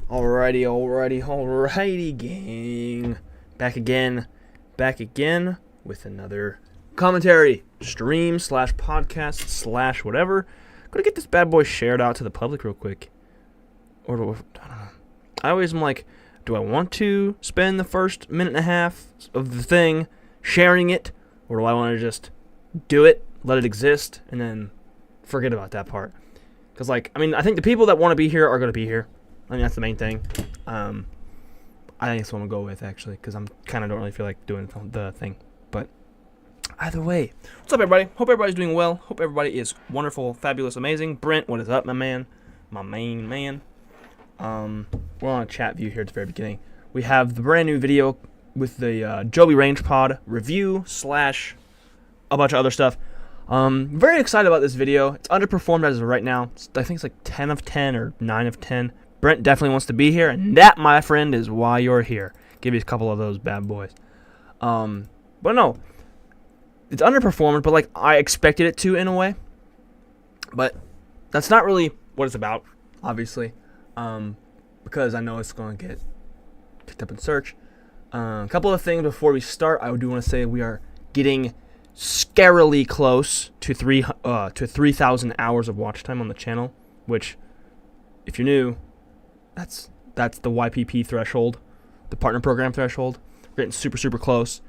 Alrighty, gang. Back again with another commentary, stream / podcast / whatever. Gonna get this bad boy shared out to the public real quick. Or I don't know. I always am like, do I want to spend the first minute and a half of the thing sharing it, or do I want to just do it, let it exist, and then forget about that part? Because, I think the people that want to be here are going to be here. I think that's the main thing. I think that's what I'm going to go with, actually, because I'm kind of don't really feel like doing the thing. But either way, what's up, everybody? Hope everybody's doing well. Hope everybody is wonderful, fabulous, amazing. Brent, what is up, my man? My main man. We're on a chat view here at the very beginning. We have the brand new video with the JOBY RangePod review / a bunch of other stuff. Very excited about this video. It's underperformed as of right now. I think it's like 10 of 10 or 9 of 10. Brent definitely wants to be here, and that, my friend, is why you're here. Give you a couple of those bad boys. But no, it's underperformed, but I expected it to in a way. But that's not really what it's about, obviously, because I know it's going to get picked up in search. A couple of things before we start. I do want to say we are getting scarily close to 3,000 hours of watch time on the channel, which, if you're new, that's the YPP threshold, the partner program threshold. We're getting super close.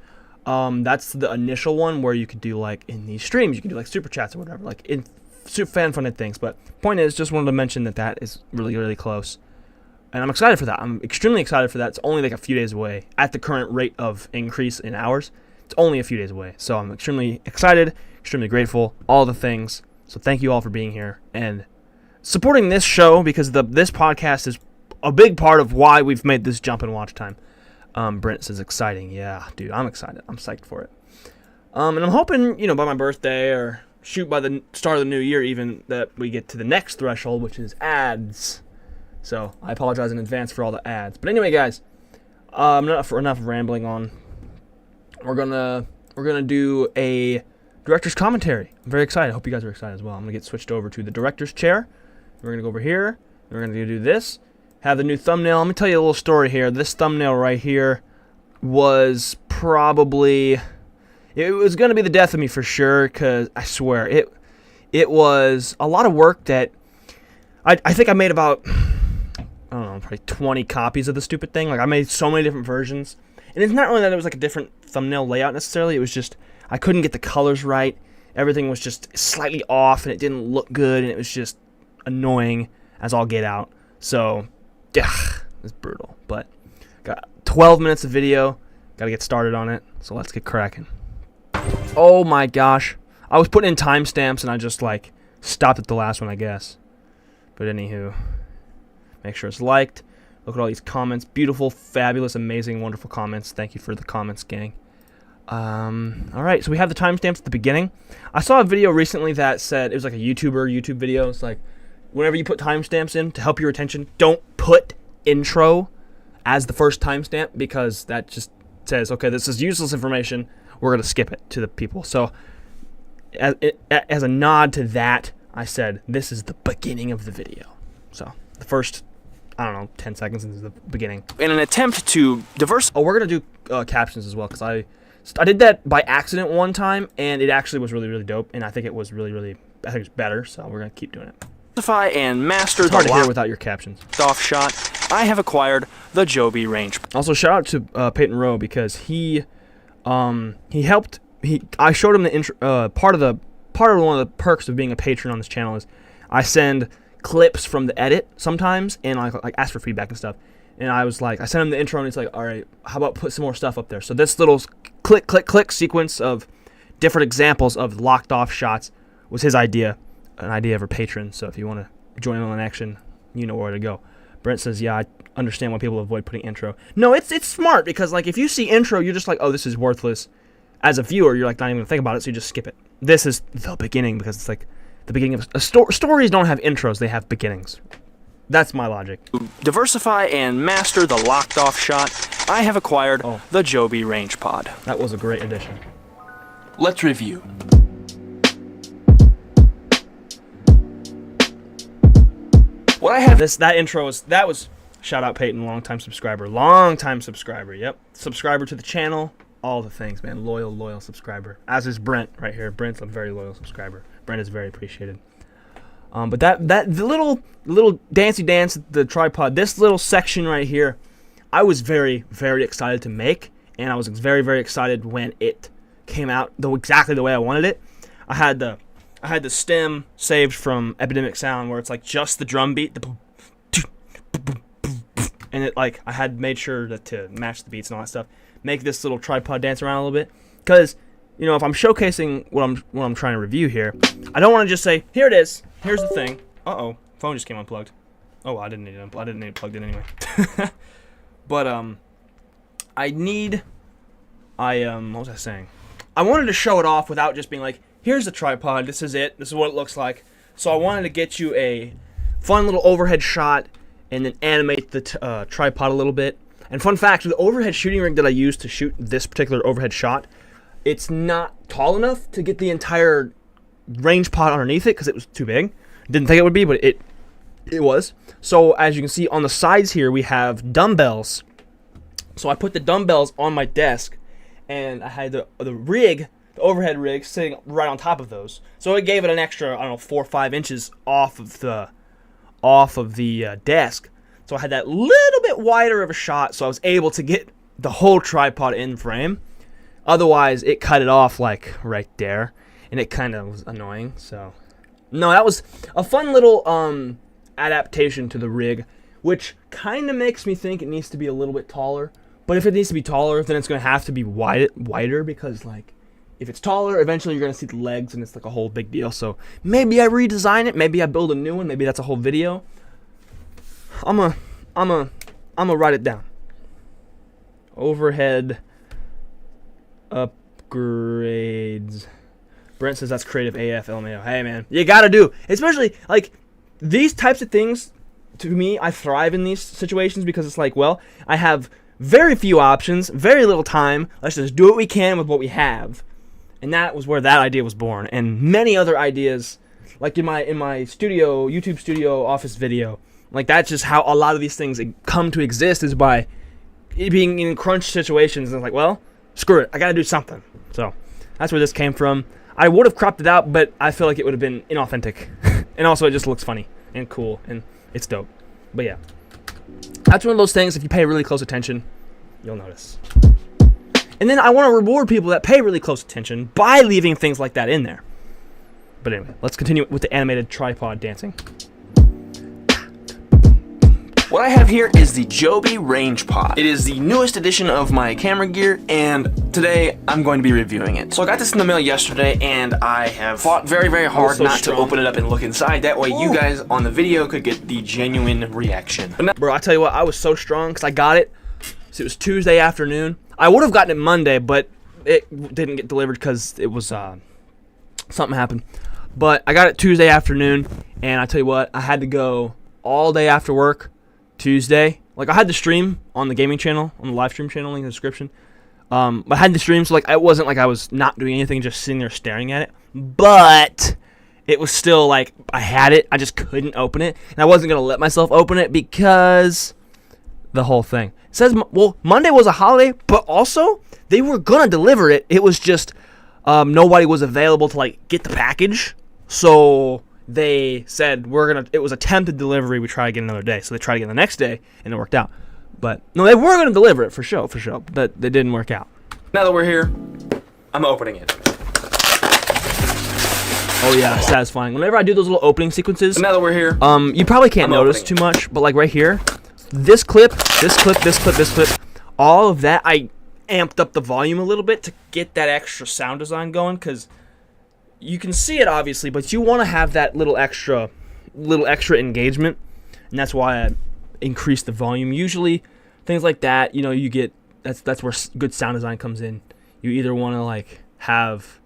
That's the initial one where you could do in these streams, you can do super chats or whatever, in super fan-funded things. But point is, just wanted to mention that is really close, and I'm excited for that. I'm extremely excited for that. It's only a few days away at the current rate of increase in hours. It's only a few days away, so I'm extremely excited, extremely grateful, all the things. So thank you all for being here and supporting this show, because this podcast is a big part of why we've made this jump in watch time. Brent says exciting. Yeah, dude, I'm excited. I'm psyched for it. And I'm hoping, by my birthday or shoot by the start of the new year even, that we get to the next threshold, which is ads. So I apologize in advance for all the ads. But anyway, guys, enough rambling on. We're gonna do a director's commentary. I'm very excited. I hope you guys are excited as well. I'm gonna get switched over to the director's chair. We're gonna go over here. We're gonna do this. Have the new thumbnail. Let me tell you a little story here. This thumbnail right here was probably, it was gonna be the death of me for sure. Cause I swear it was a lot of work that I think I made about, I don't know, probably 20 copies of the stupid thing. I made so many different versions. And it's not really that it was a different thumbnail layout necessarily. It was just I couldn't get the colors right. Everything was just slightly off, and it didn't look good, and it was just annoying as all get out. So, yeah, it's brutal. But got 12 minutes of video. Got to get started on it. So let's get cracking. Oh my gosh. I was putting in timestamps, and I just stopped at the last one, I guess. But anywho, make sure it's liked. Look at all these comments. Beautiful, fabulous, amazing, wonderful comments. Thank you for the comments, gang. Alright, so we have the timestamps at the beginning. I saw a video recently that said, it was a YouTube video. It's whenever you put timestamps in to help your attention, don't put intro as the first timestamp, because that just says, okay, this is useless information. We're going to skip it to the people. So as a nod to that, I said, this is the beginning of the video. So the first, 10 seconds into the beginning. In an attempt to we're going to do captions as well, because I did that by accident one time, and it actually was really dope, and I think it was I think it's better, so we're going to keep doing it. And master it's hard to hear without your captions. Off shot. I have acquired the JOBY range. Also, shout out to Peyton Rowe, because he helped. I showed him the intro. Part of one of the perks of being a patron on this channel is I send clips from the edit sometimes, and I ask for feedback and stuff. And I was I sent him the intro, and he's all right, how about put some more stuff up there? So this little click sequence of different examples of locked off shots was his idea, an idea for patrons. So if you want to join in on action, you know where to go. Brent says, yeah, I understand why people avoid putting intro. No, it's smart, because if you see intro, you're just oh, this is worthless. As a viewer, you're not even going to think about it, so you just skip it. This is the beginning, because it's the beginning of stories don't have intros, they have beginnings. That's my logic. Diversify and master the locked off shot. I have acquired the JOBY RangePod. That was a great addition. Let's review. What I have that intro was Shout out Peyton, long-time subscriber. Long-time subscriber, yep. Subscriber to the channel. All the things, man. Loyal subscriber. As is Brent right here. Brent's a very loyal subscriber. Brent is very appreciated. But the little dancey dance, the tripod, this little section right here, I was very, very excited to make, and I was very, very excited when it came out exactly the way I wanted it. I had the stem saved from Epidemic Sound, where it's like just the drum beat, and it like I had made sure to match the beats and all that stuff. Make this little tripod dance around a little bit, because you know, if I'm showcasing what I'm trying to review here, I don't want to just say, here it is, here's the thing. Phone just came unplugged. Oh, well, I didn't need it plugged in anyway. But what was I saying? I wanted to show it off without just being like, here's the tripod, this is it, this is what it looks like. So I wanted to get you a fun little overhead shot and then animate the tripod a little bit. And fun fact, the overhead shooting rig that I used to shoot this particular overhead shot, it's not tall enough to get the entire RangePod underneath it because it was too big. Didn't think it would be, but it was. So as you can see on the sides here, we have dumbbells. So I put the dumbbells on my desk, and I had the rig, the overhead rig, sitting right on top of those. So it gave it an extra, I don't know, 4 or 5 inches off of the desk. So I had that little bit wider of a shot, so I was able to get the whole tripod in frame. Otherwise, it cut it off like right there, and it kind of was annoying. So, no, that was a fun little adaptation to the rig, which kind of makes me think it needs to be a little bit taller. But if it needs to be taller, then it's going to have to be wider, because like if it's taller, eventually you're going to see the legs, and it's like a whole big deal. So maybe I redesign it, maybe I build a new one, maybe that's a whole video. I'm a write it down. Overhead upgrades. Brent says that's creative AF, LMAO. Hey man, you gotta do, especially like these types of things. To me, I thrive in these situations because it's like, well, I have very few options, very little time. Let's just do what we can with what we have, and that was where that idea was born. And many other ideas, like in my studio, YouTube studio office video, like that's just how a lot of these things come to exist, is by it being in crunch situations. And it's like, well, screw it, I gotta do something. So that's where this came from. I would have cropped it out, but I feel like it would have been inauthentic. And also it just looks funny and cool, and it's dope. But yeah, that's one of those things, if you pay really close attention, you'll notice. And then I want to reward people that pay really close attention by leaving things like that in there. But anyway, let's continue with the animated tripod dancing. What I have here is the JOBY RangePod. It is the newest edition of my camera gear, and today I'm going to be reviewing it. So I got this in the mail yesterday, and I have fought very, very hard not to open it up and look inside. That way you guys on the video could get the genuine reaction. But now, bro, I tell you what, I was so strong because I got it. So it was Tuesday afternoon. I would have gotten it Monday, but it didn't get delivered because it was something happened. But I got it Tuesday afternoon, and I tell you what, I had to go all day after work Tuesday. Like, I had the stream on the gaming channel, on the live stream channel, link in the description. I had the stream, so like it wasn't like I was not doing anything, just sitting there staring at it. But it was still like I had it, I just couldn't open it, and I wasn't gonna let myself open it because the whole thing. It says, well, Monday was a holiday, but also they were gonna deliver it. It was just nobody was available to like get the package, so they said it was attempted delivery, we try again another day. So they tried again the next day, and it worked out. But no, they were going to deliver it for sure, but they didn't work out. Now that we're here, I'm opening it. Oh yeah, satisfying. Whenever I do those little opening sequences, now that we're here, you probably can't notice too much, but like right here, this clip, all of that, I amped up the volume a little bit to get that extra sound design going, because you can see it obviously, but you want to have that little extra engagement, and that's why I increased the volume. Usually, things like that, you know, you get that's where good sound design comes in. You either want to like have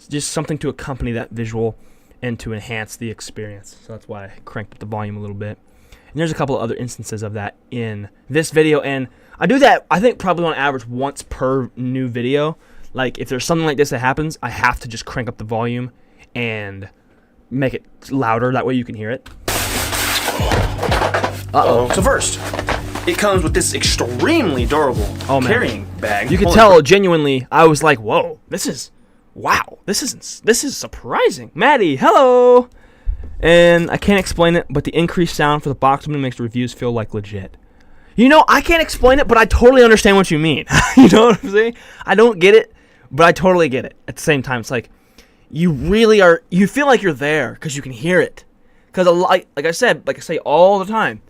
just something to accompany that visual and to enhance the experience. So that's why I cranked up the volume a little bit. And there's a couple of other instances of that in this video, and I do that, I think, probably on average once per new video. Like, if there's something like this that happens, I have to just crank up the volume and make it louder. That way you can hear it. Uh-oh. So first, it comes with this extremely durable carrying bag. You could tell genuinely. I was like, "Whoa, this is surprising." Maddie, hello. And I can't explain it, but the increased sound for the box opening makes the reviews feel like legit. You know, I can't explain it, but I totally understand what you mean. You know what I'm saying? I don't get it, but I totally get it. At the same time, it's like you really are. You feel like you're there because you can hear it. Because like I say all the time,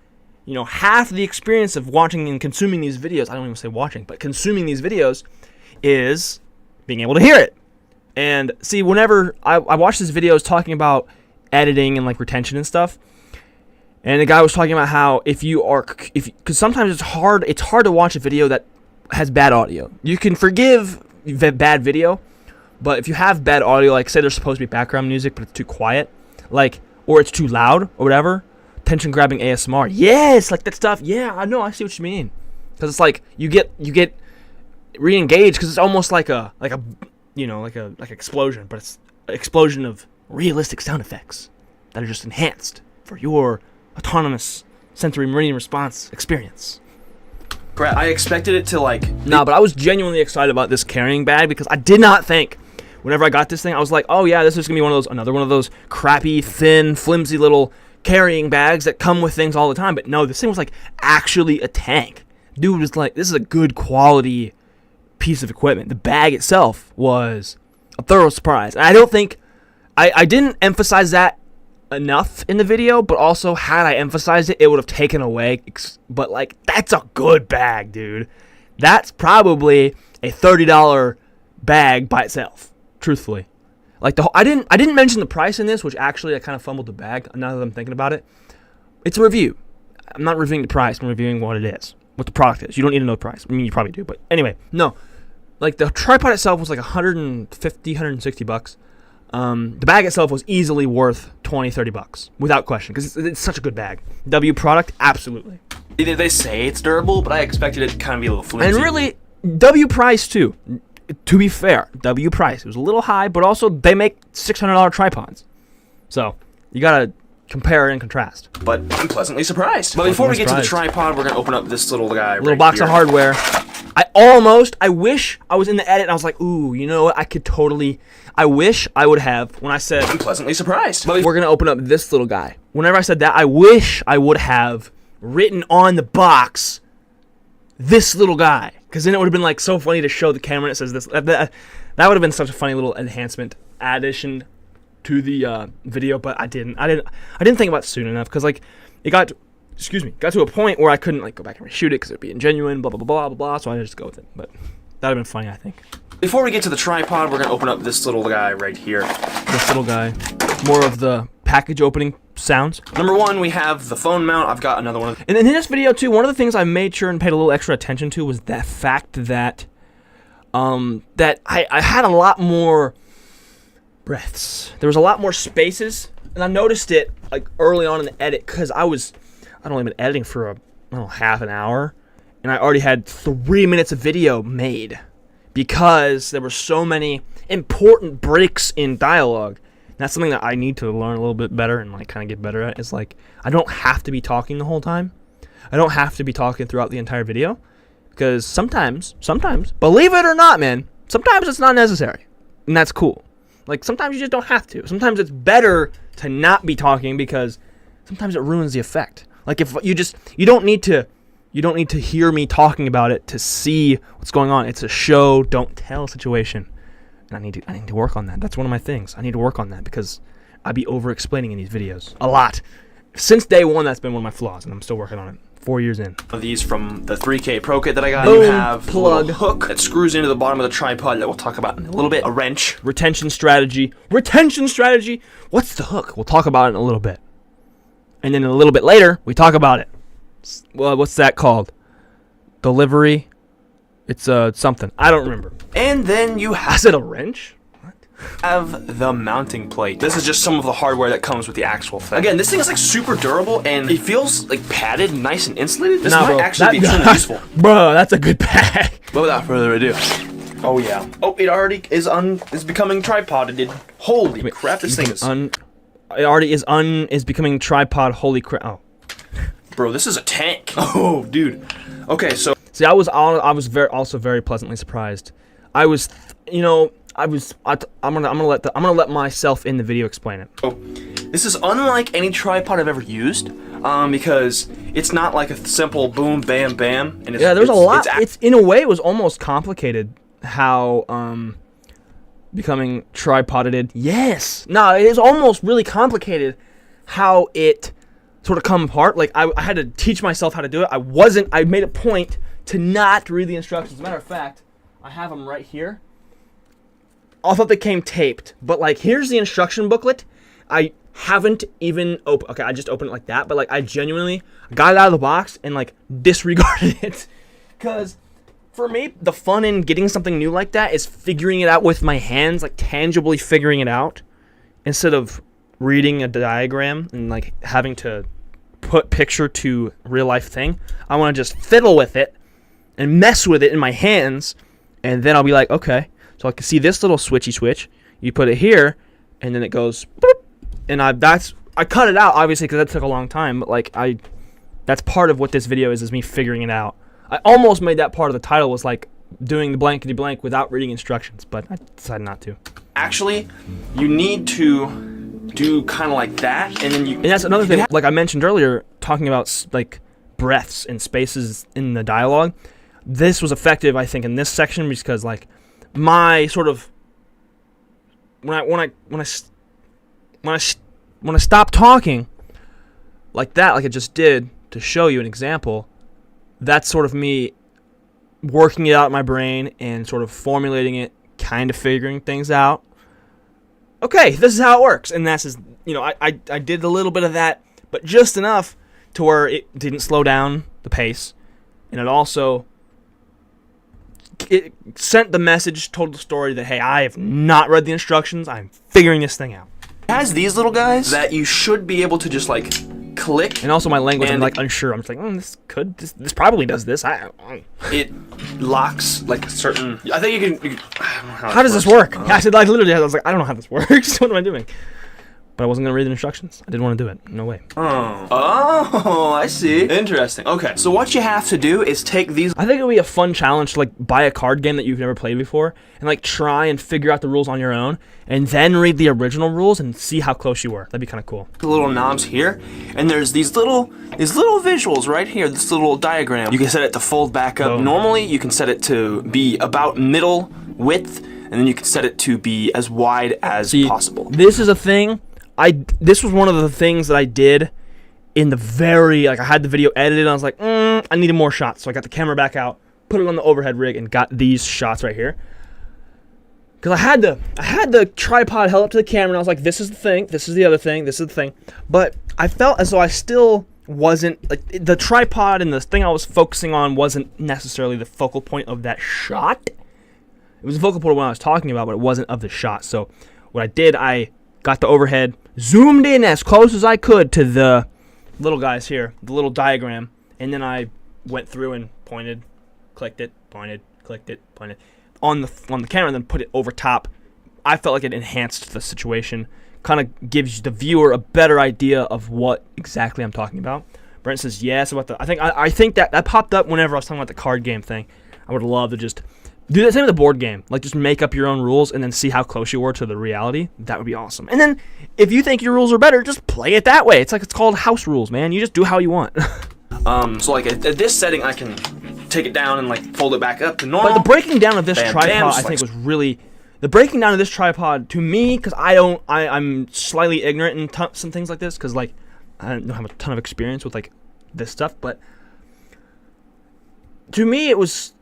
you know, half the experience of watching and consuming these videos, I don't even say watching, but consuming these videos is being able to hear it. And see, whenever I watch these videos talking about editing and like retention and stuff, and the guy was talking about how because sometimes it's hard to watch a video that has bad audio. You can forgive bad video, but if you have bad audio, like say there's supposed to be background music but it's too quiet, like, or it's too loud or whatever, tension grabbing ASMR, yes, like that stuff, yeah, I know, I see what you mean, because it's like you get re-engaged because it's almost like a you know, like an explosion, but it's an explosion of realistic sound effects that are just enhanced for your autonomous sensory meridian response experience. Brett, I expected it to like... Nah, but I was genuinely excited about this carrying bag because I did not think, whenever I got this thing, I was like, oh yeah, this is going to be another one of those crappy, thin, flimsy little carrying bags that come with things all the time. But no, this thing was like actually a tank. Dude was like, this is a good quality piece of equipment. The bag itself was a thorough surprise. And I don't think... I didn't emphasize that enough in the video, but also had I emphasized it, it would have taken away. But like, that's a good bag, dude. That's probably a $30 bag by itself, truthfully. Like I didn't mention the price in this, which actually I kind of fumbled the bag now that I'm thinking about it. It's a review. I'm not reviewing the price, I'm reviewing what it is, what the product is. You don't need to know the price. I mean, you probably do, but anyway, no. Like the tripod itself was like $160. The bag itself was easily worth $20-30 without question, because it's such a good bag. W product, absolutely. They say it's durable, but I expected it to kind of be a little flimsy. And really, W price too. To be fair, W price, it was a little high, but also they make $600 tripods, so you gotta compare and contrast. But I'm pleasantly surprised. But before we get to the tripod, we're gonna open up this little guy. Little box of hardware. I wish I was in the edit and I was like, ooh, you know what? I wish I would have, when I said, I'm pleasantly surprised. But we're going to open up this little guy. Whenever I said that, I wish I would have written on the box, this little guy. Because then it would have been like so funny to show the camera and it says this. That would have been such a funny little enhancement addition to the video, but I didn't think about it soon enough, because like it got to a point where I couldn't like go back and reshoot it because it'd be ingenuine, blah blah blah blah blah. So I just go with it. But that'd have been funny, I think. Before we get to the tripod, we're gonna open up this little guy right here. This little guy, more of the package opening sounds. Number one, we have the phone mount. I've got another one. And in this video too, one of the things I made sure and paid a little extra attention to was that fact that that I had a lot more breaths. There was a lot more spaces, and I noticed it like early on in the edit because I'd only been editing for half an hour, and I already had 3 minutes of video made because there were so many important breaks in dialogue. And that's something that I need to learn a little bit better and like kind of get better at. Is like I don't have to be talking the whole time. I don't have to be talking throughout the entire video, because sometimes, believe it or not, man, sometimes it's not necessary, and that's cool. Like sometimes you just don't have to. Sometimes it's better to not be talking because sometimes it ruins the effect. Like if you don't need to hear me talking about it to see what's going on. It's a show, don't tell situation. And I need to work on that. That's one of my things. I need to work on that because I be over explaining in these videos a lot. Since day one, that's been one of my flaws, and I'm still working on it. 4 years in. Of these from the 3K Pro Kit that I got. Boom, you have plug. a little hook that screws into the bottom of the tripod that we'll talk about in a little bit. A wrench. Retention strategy. What's the hook? We'll talk about it in a little bit. And then a little bit later, we talk about it. Well, what's that called? Delivery? It's something. I don't remember. And then you I said a wrench? Have the mounting plate. This is just some of the hardware that comes with the actual thing. Again, this thing is like super durable and it feels like padded, nice and insulated. This might actually be extremely useful. Bro, that's a good bag. But without further ado. Oh yeah. Oh, it already is becoming tripoded. Holy crap, this thing is is becoming tripod. Holy crap. Oh. Bro, this is a tank. Oh, dude. Okay, so See, I was also very pleasantly surprised. I'm gonna let myself in the video explain it. this is unlike any tripod I've ever used, because it's not like a simple boom, bam, bam. And there's a lot. It's in a way it was almost complicated how becoming tripoded. Yes. No, it is almost really complicated how it sort of come apart. Like I had to teach myself how to do it. I made a point to not read the instructions. As a matter of fact, I have them right here. I thought they came taped, but like here's the instruction booklet. I haven't even opened. Okay, I just opened it like that, but like I genuinely got it out of the box and like disregarded it, because for me the fun in getting something new like that is figuring it out with my hands, like tangibly figuring it out, instead of reading a diagram and like having to put picture to real life thing. I want to just fiddle with it and mess with it in my hands, and then I'll be like, okay, so I can see this little switchy switch. You put it here, and then it goes, boop, and I cut it out obviously because that took a long time. But like that's part of what this video is me figuring it out. I almost made that part of the title was like doing the blankety blank without reading instructions, but I decided not to. Actually, you need to do kind of like that, and then you. And that's another thing. Like I mentioned earlier, talking about like breaths and spaces in the dialogue. This was effective, I think, in this section because like my sort of when I stop talking like that, like I just did to show you an example, that's sort of me working it out in my brain and sort of formulating it, kind of figuring things out. Okay, this is how it works, and that's just, I did a little bit of that, but just enough to where it didn't slow down the pace, and it sent the message, told the story that, hey, I have not read the instructions, I'm figuring this thing out. It has these little guys that you should be able to just like click. And also my language, I'm like unsure. I'm just like, this probably does this. It locks like certain. I think you can. How does this work? Yeah, I said like literally. I was like, I don't know how this works. What am I doing? But I wasn't gonna read the instructions. I didn't want to do it. No way. Oh, I see. Interesting. Okay, so what you have to do is take these. I think it would be a fun challenge to like buy a card game that you've never played before and like try and figure out the rules on your own, and then read the original rules and see how close you were. That'd be kind of cool. The little knobs here, and there's these little visuals right here. This little diagram. You can set it to fold back up. Normally, you can set it to be about middle width, and then you can set it to be as wide as possible. This is a thing. This was one of the things that I did in the I had the video edited, and I was like, I needed more shots. So I got the camera back out, put it on the overhead rig, and got these shots right here. Because I had the tripod held up to the camera, and I was like, this is the thing, this is the other thing, this is the thing. But I felt as though I still wasn't, like, the tripod and the thing I was focusing on wasn't necessarily the focal point of that shot. It was the focal point of what I was talking about, but it wasn't of the shot. So what I did, I got the overhead, zoomed in as close as I could to the little guys here, the little diagram, and then I went through and pointed, clicked it, pointed, clicked it, pointed on the camera, and then put it over top. I felt like it enhanced the situation, kind of gives the viewer a better idea of what exactly I'm talking about. Brent says yes about the. I think that popped up whenever I was talking about the card game thing. I would love to just do the same with the board game. Like, just make up your own rules and then see how close you were to the reality. That would be awesome. And then, if you think your rules are better, just play it that way. It's called house rules, man. You just do how you want. So, like, at this setting, I can take it down and, like, fold it back up to normal. But the breaking down of this tripod, I think, was really... The breaking down of this tripod, to me, because I'm slightly ignorant in some things like this, because, like, I don't have a ton of experience with, like, this stuff, but... To me, it was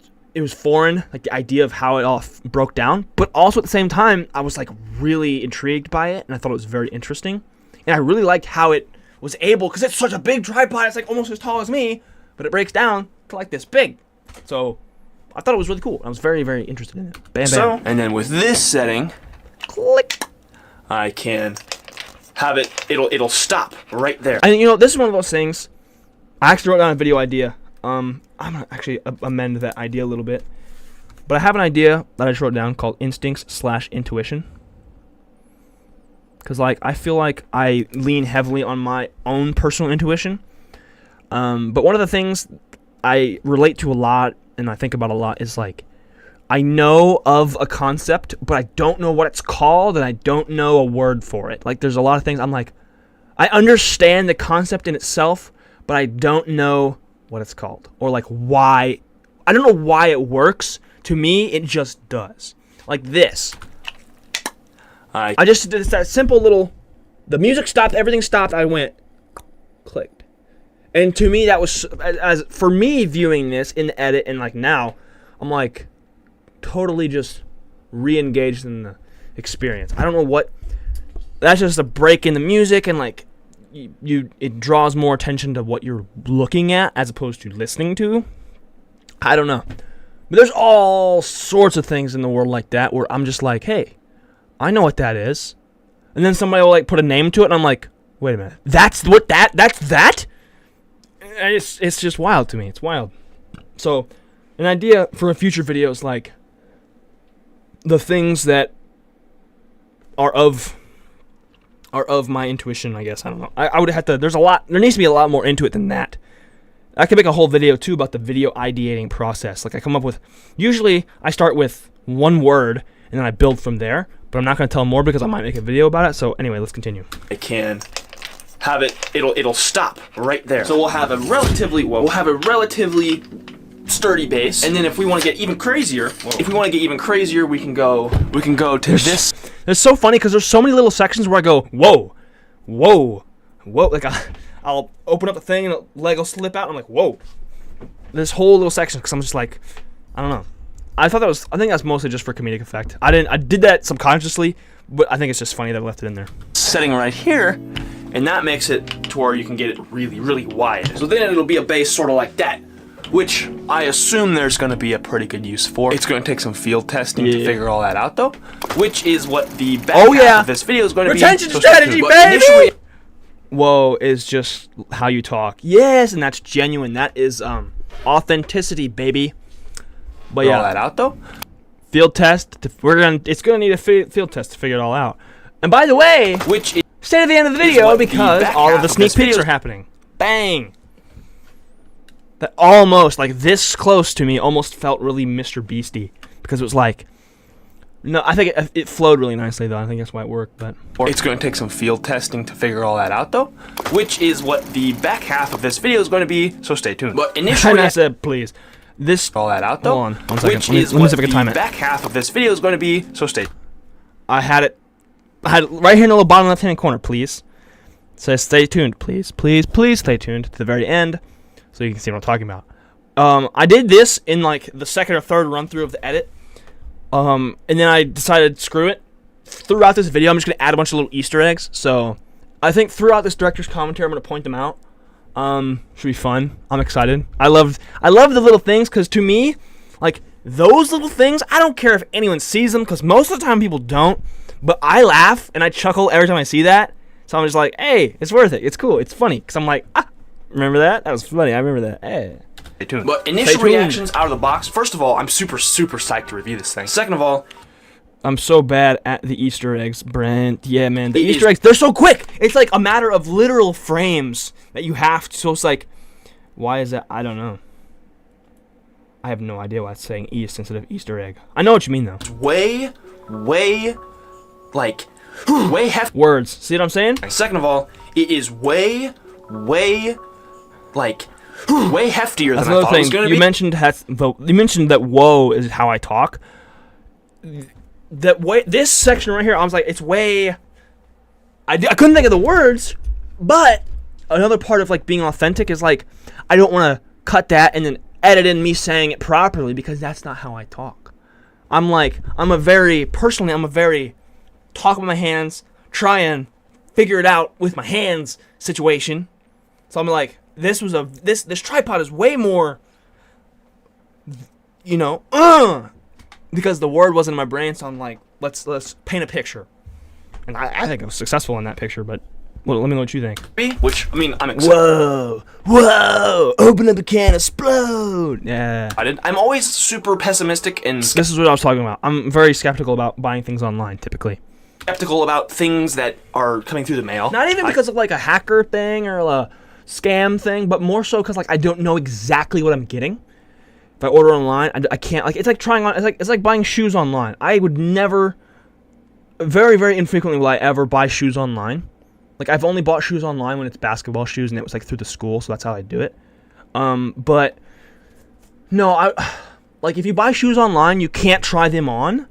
foreign, like the idea of how it all broke down, but also at the same time, I was like really intrigued by it, and I thought it was very interesting, and I really liked how it was able, because it's such a big tripod, it's like almost as tall as me, but it breaks down to like this big. So I thought it was really cool. I was very, very interested in it. Bam, bam. So, and then with this setting, click, I can have it'll stop right there. And this is one of those things. I actually wrote down a video idea. I'm gonna actually amend that idea a little bit, but I have an idea that I just wrote down called instincts/intuition. Because, like, I feel like I lean heavily on my own personal intuition, But one of the things I relate to a lot and I think about a lot is like, I know of a concept, but I don't know what it's called, and I don't know a word for it. Like, there's a lot of things I'm like, I understand the concept in itself, but I don't know what it's called, or like why. I don't know why it works. To me, it just does. Like this. I just did that simple little, the music stopped, everything stopped, I went, clicked. And to me, that was, as for me viewing this in the edit and like now, I'm like, totally just re-engaged in the experience. I don't know what, that's just a break in the music, and like, it draws more attention to what you're looking at as opposed to listening to. I don't know. But there's all sorts of things in the world like that where I'm just like, hey, I know what that is. And then somebody will like put a name to it, and I'm like, wait a minute, that's that? And it's just wild to me. It's wild. So, an idea for a future video is like the things that are of my intuition, I guess. I don't know. I would have to, there needs to be a lot more into it than that. I could make a whole video too about the video ideating process. Like, I come up with, usually I start with one word and then I build from there, but I'm not going to tell more because I might make a video about it. So anyway, let's continue. I can have it'll stop right there. So we'll have a relatively sturdy base, and then if we want to get even crazier, we can go to this. It's so funny because there's so many little sections where I go, whoa, like I'll open up the thing and a leg will slip out, and I'm like, whoa. This whole little section, because I'm just like, I don't know. I think that's mostly just for comedic effect. I did that subconsciously, but I think it's just funny that I left it in there. Setting right here, and that makes it to where you can get it really, really wide. So then it'll be a base sort of like that, which I assume there's going to be a pretty good use for. It's going to take some field testing to figure all that out, though, which is what the back half of this video is going to be. Retention strategy, baby! Whoa is just how you talk. Yes, and that's genuine. That is authenticity, baby. But yeah, all that out though. Field test. It's gonna need a field test to figure it all out. And by the way, which is, stay at the end of the video because all of the sneak peeks are happening. Bang. That almost, like this close to me, almost felt really Mr. Beastie because it was like. No, I think it flowed really nicely, though. I think that's why it worked, but... It's going to take some field testing to figure all that out, though, which is what the back half of this video is going to be, so stay tuned. But initially... I said, please. All that out, though, hold on 1 second. Which is let me see if I what can time the it. back half of this video is going to be, so stay tuned. I had it right here in the little bottom left-hand corner, please. It says stay tuned, please. Please stay tuned to the very end so you can see what I'm talking about. I did this in, like, the second or third run-through of the edit. And then I decided, screw it. Throughout this video, I'm just going to add a bunch of little Easter eggs. So, I think throughout this director's commentary, I'm going to point them out. Should be fun. I'm excited. I love the little things, because to me, like, those little things, I don't care if anyone sees them, because most of the time people don't. But I laugh, and I chuckle every time I see that. So I'm just like, hey, it's worth it. It's cool. It's funny. Because I'm like, remember that? That was funny. I remember that. Hey. Stay tuned. But initial reactions out of the box. First of all, I'm super, super psyched to review this thing. Second of all, I'm so bad at the Easter eggs, Brent. Yeah, man. The Easter eggs, they're so quick. It's like a matter of literal frames that you have to. So it's like, why is that? I don't know. I have no idea why it's saying East instead of Easter egg. I know what you mean, though. It's way hefty. Words. See what I'm saying? Second of all, it is way heftier than I thought it was going to be. You mentioned that whoa is how I talk. This section right here, I was like, it's way. I couldn't think of the words, but another part of like being authentic is like I don't want to cut that and then edit in me saying it properly because that's not how I talk. I'm a very talk with my hands, try and figure it out with my hands situation. So I'm like, this tripod is way more, because the word wasn't in my brain. So I'm like, let's paint a picture, and I think I was successful in that picture. But well, let me know what you think. Which I mean, I'm excited. Whoa! Open up a can, explode. Yeah. I'm always super pessimistic and this is what I was talking about. I'm very skeptical about buying things online. Typically. Skeptical about things that are coming through the mail. Not even because of like a hacker thing or scam thing, but more so because like I don't know exactly what I'm getting. If I order online, I can't, like, it's like trying on, it's like buying shoes online. I would never, very, very infrequently will I ever buy shoes online. Like, I've only bought shoes online when it's basketball shoes, and it was like through the school, so that's how I do it. But no, like, if you buy shoes online, you can't try them on.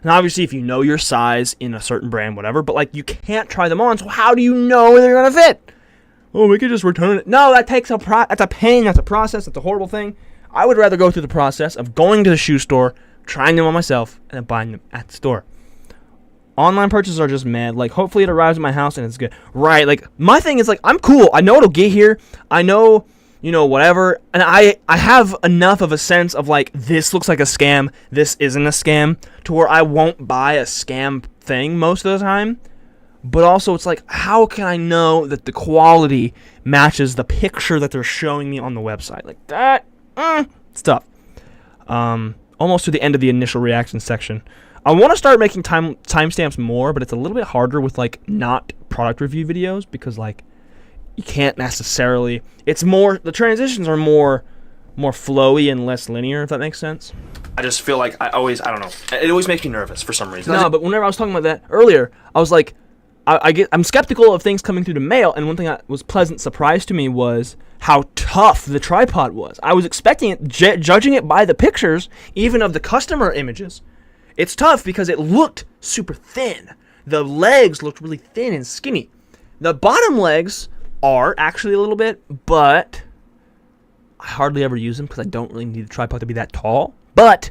And obviously, if you know your size in a certain brand, whatever, but like, you can't try them on, so how do you know they're gonna fit? Oh, we could just return it. No, that takes that's a pain, that's a process, that's a horrible thing. I would rather go through the process of going to the shoe store, trying them on myself, and then buying them at the store. Online purchases are just mad. Like, hopefully it arrives at my house and it's good. Right, like, my thing is, like, I'm cool. I know it'll get here. I know, you know, whatever. And I have enough of a sense of, like, this looks like a scam, this isn't a scam, to where I won't buy a scam thing most of the time. But also, it's like, how can I know that the quality matches the picture that they're showing me on the website? Like, that... stuff. Almost to the end of the initial reaction section. I want to start making timestamps more, but it's a little bit harder with like not product review videos because like you can't necessarily. It's more, the transitions are more flowy and less linear, if that makes sense. I just feel like I don't know. It always makes me nervous for some reason. No, but whenever I was talking about that earlier, I was like, I'm skeptical of things coming through the mail, and one thing that was pleasant surprise to me was how tough the tripod was. I was expecting it, judging it by the pictures, even of the customer images. It's tough because it looked super thin. The legs looked really thin and skinny. The bottom legs are actually a little bit, but I hardly ever use them because I don't really need the tripod to be that tall. But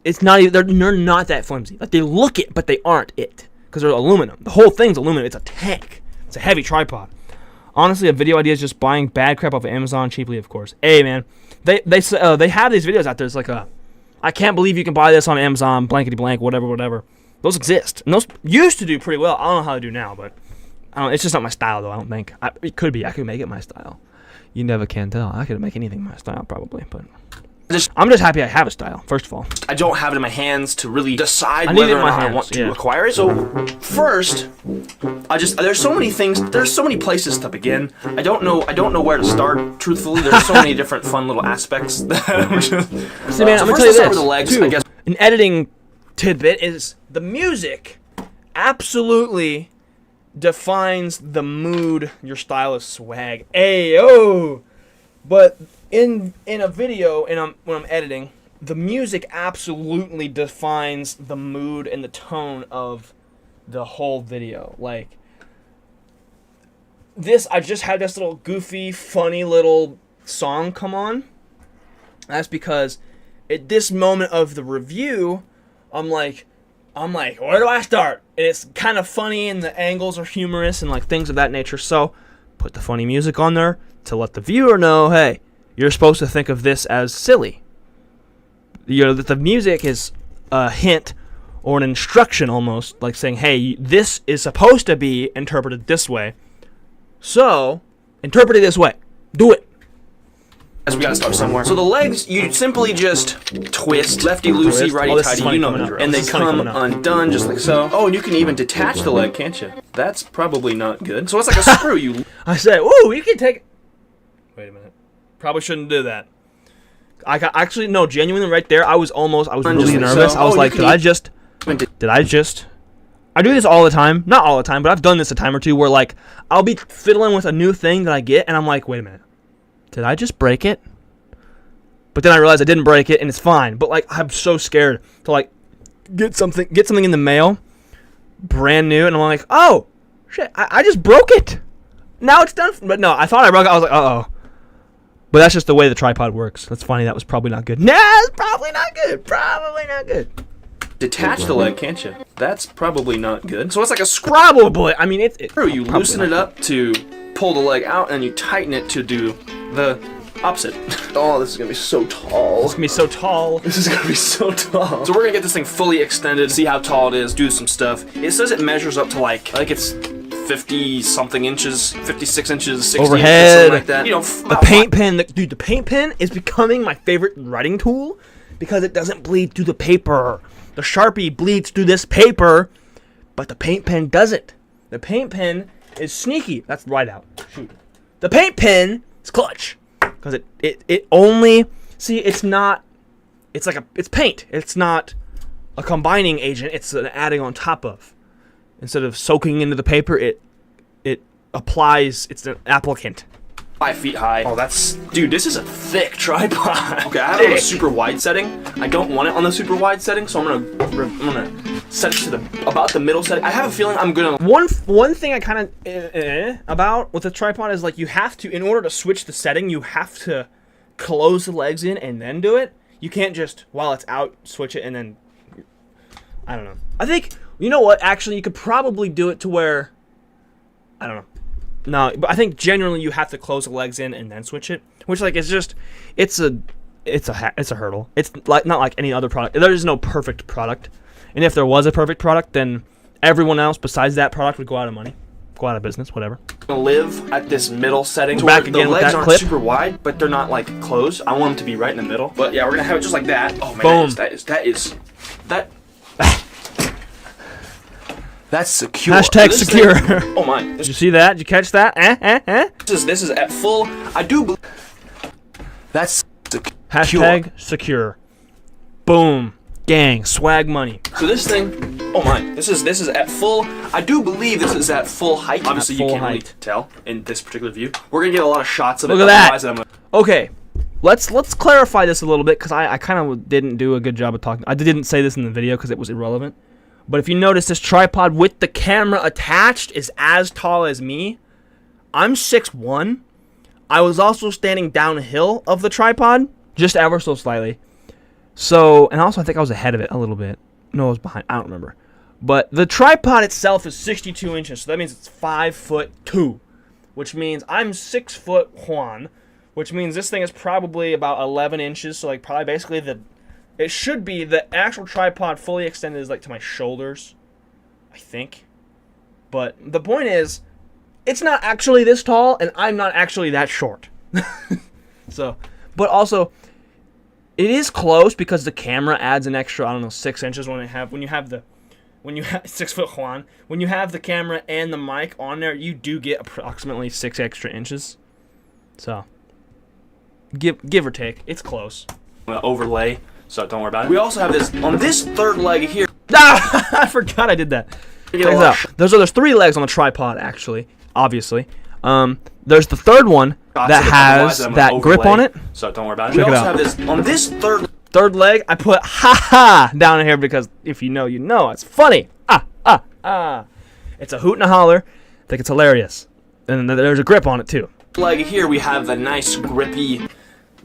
it's not, they're not that flimsy. Like, they look it, but they aren't it. Because they're aluminum. The whole thing's aluminum. It's a tank. It's a heavy tripod. Honestly, a video idea is just buying bad crap off of Amazon cheaply, of course. Hey, man, they have these videos out there. It's like I can't believe you can buy this on Amazon, blankety blank, whatever. Those exist, and those used to do pretty well. I don't know how to do now, but it's just not my style, though. I don't think it could be. I could make it my style. You never can tell. I could make anything my style, probably, but. I'm just happy I have a style, first of all. I don't have it in my hands to really decide whether or not I want to acquire it. So, first, there's so many things, there's so many places to begin. I don't know where to start, truthfully. There's so many different fun little aspects that I'm just... See, man, I'm gonna tell you this, with the legs, too. I guess. An editing tidbit is the music absolutely defines the mood, your style is swag. Ayo! But in a video, when I'm editing, the music absolutely defines the mood and the tone of the whole video. Like, this, I just had this little goofy, funny little song come on. That's because at this moment of the review, I'm like, where do I start? And it's kind of funny, and the angles are humorous and like things of that nature. So, put the funny music on there to let the viewer know, hey, you're supposed to think of this as silly. You know, that the music is a hint or an instruction almost, like saying, hey, this is supposed to be interpreted this way. So, interpret it this way. Do it. As we gotta start somewhere. So the legs, you simply just twist, lefty-loosey, righty-tighty, you know, and they come undone just like so. Oh, and you can even detach the leg, can't you? That's probably not good. So it's like a screw. I said, ooh, you can take... Wait a minute. Probably shouldn't do that. Actually, no, genuinely right there, I was really nervous. So, I was like, did I just... I do this all the time. Not all the time, but I've done this a time or two where, like, I'll be fiddling with a new thing that I get, and I'm like, wait a minute. Did I just break it? But then I realized I didn't break it, and it's fine. But, like, I'm so scared to, like, get something in the mail, brand new, and I'm like, oh, shit, I just broke it. Now it's done. But no, I thought I broke it. I was like, uh-oh. But that's just the way the tripod works. That's funny. That was probably not good. Nah, it's probably not good. Probably not good. Detach the leg, can't you? That's probably not good. So it's like a scrabble boy. I mean, it's true. You loosen it up to pull the leg out, and you tighten it to do the opposite. Oh, this is gonna be so tall. This is gonna be so tall. This is gonna be so tall. So we're gonna get this thing fully extended, see how tall it is, do some stuff. It says it measures up to like it's 50-something inches, 56 inches, 60 overhead, inches, something like that. You know, the paint pen, dude, the paint pen is becoming my favorite writing tool because it doesn't bleed through the paper. The Sharpie bleeds through this paper, but the paint pen doesn't. The paint pen is sneaky. That's whiteout. Shoot. The paint pen is clutch because it only it's not. It's paint. It's not a combining agent. It's an adding on top of. Instead of soaking into the paper, it applies. It's an applicant. 5 feet high. Oh, dude, this is a thick tripod. Okay, I have it on a super wide setting. I don't want it on the super wide setting, so I'm gonna set it to about the middle setting. I have a feeling I'm gonna. One thing I kind of about with the tripod is like you have to, in order to switch the setting, you have to close the legs in and then do it. You can't just while it's out switch it and then. I don't know. I think. You know what? Actually, you could probably do it to where, I don't know. No, but I think generally you have to close the legs in and then switch it, which like it's a hurdle. It's like not like any other product. There is no perfect product, and if there was a perfect product, then everyone else besides that product would go out of business, whatever. Live at this middle setting. Back again the with legs that aren't clip. super wide, but they're not like closed. I want them to be right in the middle. But yeah, we're gonna have it just like that. Oh man, Boom. That's secure. Hashtag this secure. Thing, oh my! Did you see that? Did you catch that? This is at full. I do believe that's secure. Hashtag secure. Boom. Gang. Swag money. So this thing. Oh my! This is at full. I do believe this is at full height. Obviously, you can't really tell in this particular view. We're gonna get a lot of shots of it. Look at that. Okay. Let's clarify this a little bit because I kind of didn't do a good job of talking. I didn't say this in the video because it was irrelevant. But if you notice, this tripod with the camera attached is as tall as me. I'm 6'1". I was also standing downhill of the tripod, just ever so slightly. So, and also I think I was ahead of it a little bit. No, I was behind. I don't remember. But the tripod itself is 62 inches, so that means it's 5'2", which means I'm 6'1", which means this thing is probably about 11 inches. So, like, probably basically it should be the actual tripod fully extended is like to my shoulders, I think. But the point is, it's not actually this tall, and I'm not actually that short. So, but also, it is close because the camera adds an extra, I don't know, 6 inches when you have 6 foot Juan. When you have the camera and the mic on there, you do get approximately 6 extra inches. So, give or take, it's close. Overlay. So don't worry about it. We also have this on this third leg here. Ah, I forgot I did that. Check this out. There's 3 legs on the tripod, actually. Obviously. There's the third one that has that grip on it. So don't worry about it. Check we it also out. have this on this third leg. I put ha down here because if you know, you know. It's funny. It's a hoot and a holler. I think it's hilarious. And there's a grip on it too. Leg here we have the nice grippy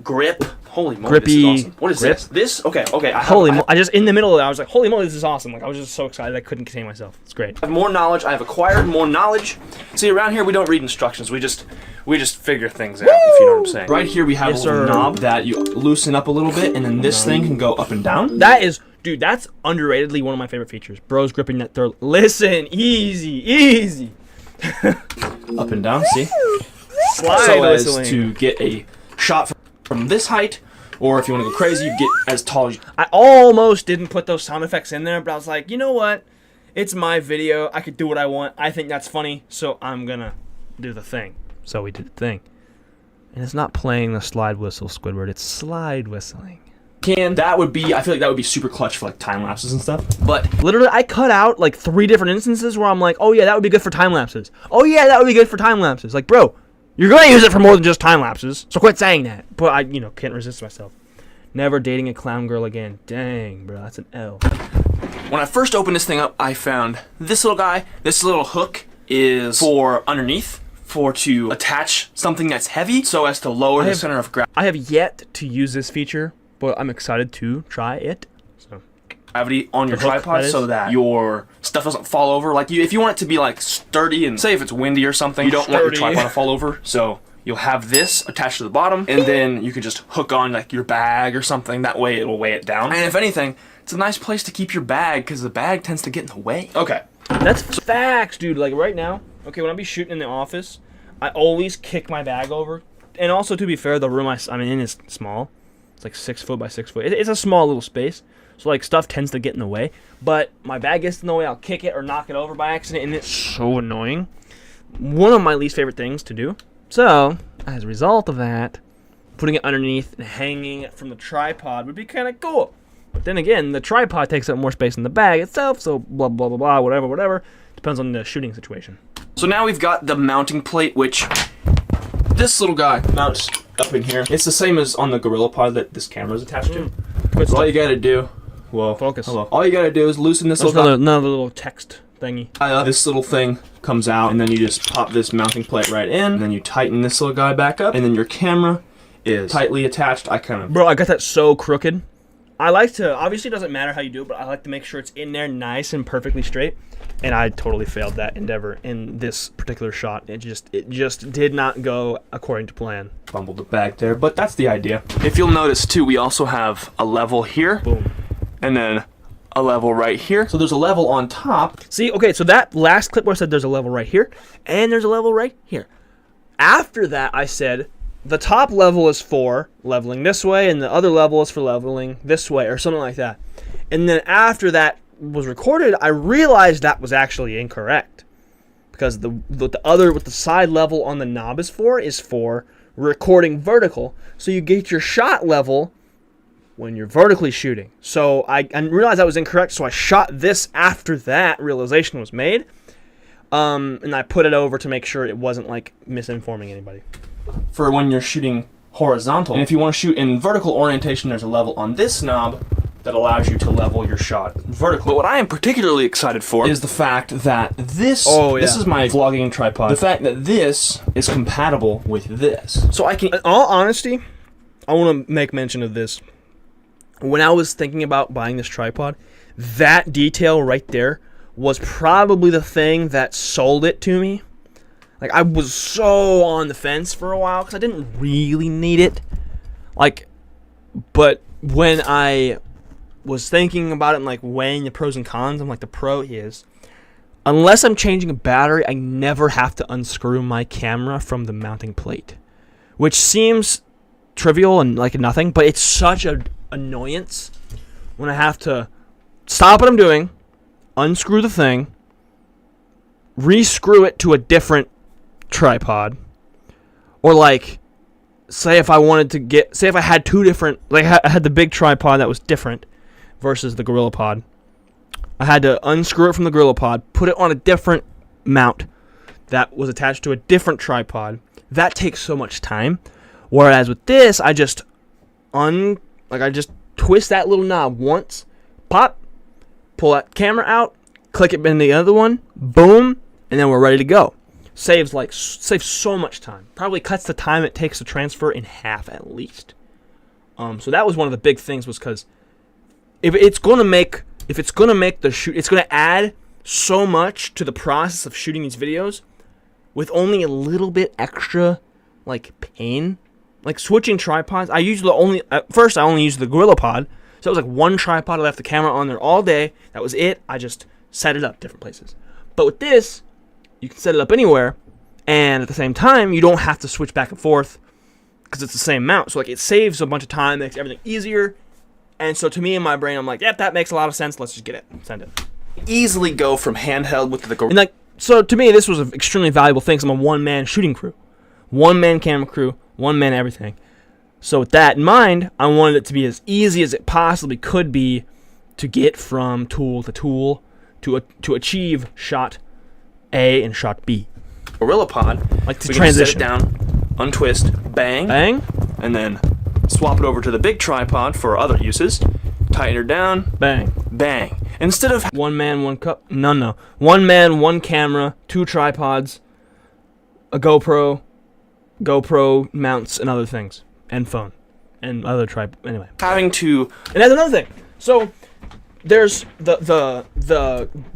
grip. Holy moly, Grippy this is awesome. What is grip? this? Okay. I just in the middle of it, I was like, holy moly, this is awesome. Like I was just so excited I couldn't contain myself. It's great. I have more knowledge. I have acquired more knowledge. See, around here we don't read instructions. We just figure things out, if you know what I'm saying. Right here we have a little knob that you loosen up a little bit, and then this thing can go up and down. That is, dude, that's underratedly one of my favorite features. Bros gripping that third. Listen, easy. Up and down, see? Slide so whistling. As to get a shot from this height, or if you want to go crazy, you get as tall as you. I almost didn't put those sound effects in there, but I was like, you know what? It's my video. I could do what I want. I think that's funny, so I'm gonna do the thing. So we did the thing. And it's not playing the slide whistle, Squidward. It's slide whistling. I feel like that would be super clutch for like time lapses and stuff. But literally, I cut out like 3 different instances where I'm like, oh yeah, that would be good for time lapses. Oh yeah, that would be good for time lapses. Like, bro, you're gonna use it for more than just time lapses, so quit saying that. But I, can't resist myself. Never dating a clown girl again. Dang, bro, that's an L. When I first opened this thing up, I found this little guy. This little hook is for underneath, to attach something that's heavy, so as to lower the center of gravity. I have yet to use this feature, but I'm excited to try it. So, gravity on your tripod so that your stuff doesn't fall over. Like if you want it to be like sturdy, and say if it's windy or something, you don't want your tripod to fall over. So you'll have this attached to the bottom, and then you can just hook on like your bag or something. That way it'll weigh it down. And if anything, it's a nice place to keep your bag because the bag tends to get in the way. Okay. That's facts, dude. Like right now, when I be shooting in the office, I always kick my bag over. And also, to be fair, the room I'm in is small. It's like 6 foot by 6 foot. It's a small little space. So like stuff tends to get in the way. But my bag gets in the way, I'll kick it or knock it over by accident, and it's so annoying. One of my least favorite things to do So, as a result of that, putting it underneath and hanging it from the tripod would be kind of cool. But then again, the tripod takes up more space in the bag itself, so blah, blah, blah, blah, whatever. Depends on the shooting situation. So now we've got the mounting plate, which this little guy mounts up in here. It's the same as on the GorillaPod that this camera is attached to. So all you gotta do, Focus. Hello. All you gotta do is loosen this another little text thingy. This little thing comes out, and then you just pop this mounting plate right in, and then you tighten this little guy back up, and then your camera is tightly attached. Bro, I got that so crooked. I like to, obviously it doesn't matter how you do it, but I like to make sure it's in there nice and perfectly straight. And I totally failed that endeavor in this particular shot. It just did not go according to plan. Fumbled the bag there, but that's the idea. If you'll notice too, we also have a level here. Boom. And then a level right here. So there's a level on top. See, okay, so that last clip where I said there's a level right here, and there's a level right here. After that, I said the top level is for leveling this way, and the other level is for leveling this way, or something like that. And then after that was recorded, I realized that was actually incorrect. Because what the side level on the knob is for recording vertical. So you get your shot level when you're vertically shooting. So I realized that was incorrect, so I shot this after that realization was made. And I put it over to make sure it wasn't like misinforming anybody. For when you're shooting horizontal. And if you want to shoot in vertical orientation, there's a level on this knob that allows you to level your shot vertical. But what I am particularly excited for is the fact that this is my vlogging tripod. The fact that this is compatible with this. So I can, in all honesty, I want to make mention of this. When I was thinking about buying this tripod, that detail right there was probably the thing that sold it to me. Like, I was so on the fence for a while because I didn't really need it. Like, but when I was thinking about it and, like, weighing the pros and cons, I'm like, the pro is, unless I'm changing a battery, I never have to unscrew my camera from the mounting plate. Which seems trivial and, like, nothing, but it's such an annoyance when I have to stop what I'm doing, unscrew the thing, re-screw it to a different tripod, or like say if I had two different, like I had the big tripod that was different versus the GorillaPod, I had to unscrew it from the GorillaPod, put it on a different mount that was attached to a different tripod. That takes so much time, whereas with this I just twist that little knob once, pop, pull that camera out, click it in the other one, boom, and then we're ready to go. Saves so much time. Probably cuts the time it takes to transfer in half at least. So that was one of the big things, was because if it's gonna make the shoot, it's gonna add so much to the process of shooting these videos with only a little bit extra like pain. Like switching tripods, at first I only used the GorillaPod, so it was like one tripod. I left the camera on there all day. That was it. I just set it up different places. But with this, you can set it up anywhere, and at the same time, you don't have to switch back and forth because it's the same mount. So like, it saves a bunch of time, makes everything easier. And so to me, in my brain, I'm like, yep, that makes a lot of sense. Let's just get it, send it. Easily go from handheld with the and like, so to me, this was an extremely valuable thing. 'Cause I'm a one-man shooting crew, one-man camera crew, one-man everything. So with that in mind, I wanted it to be as easy as it possibly could be to get from tool to tool to achieve shot A and shot B. GorillaPod, like to transition. Set it down, untwist, bang, bang, and then swap it over to the big tripod for other uses. Tighten her down, bang, bang. Instead of one man, one cup, no, one man, one camera, two tripods, a GoPro mounts, and other things, and phone, and other anyway. Having to, and that's another thing. So there's the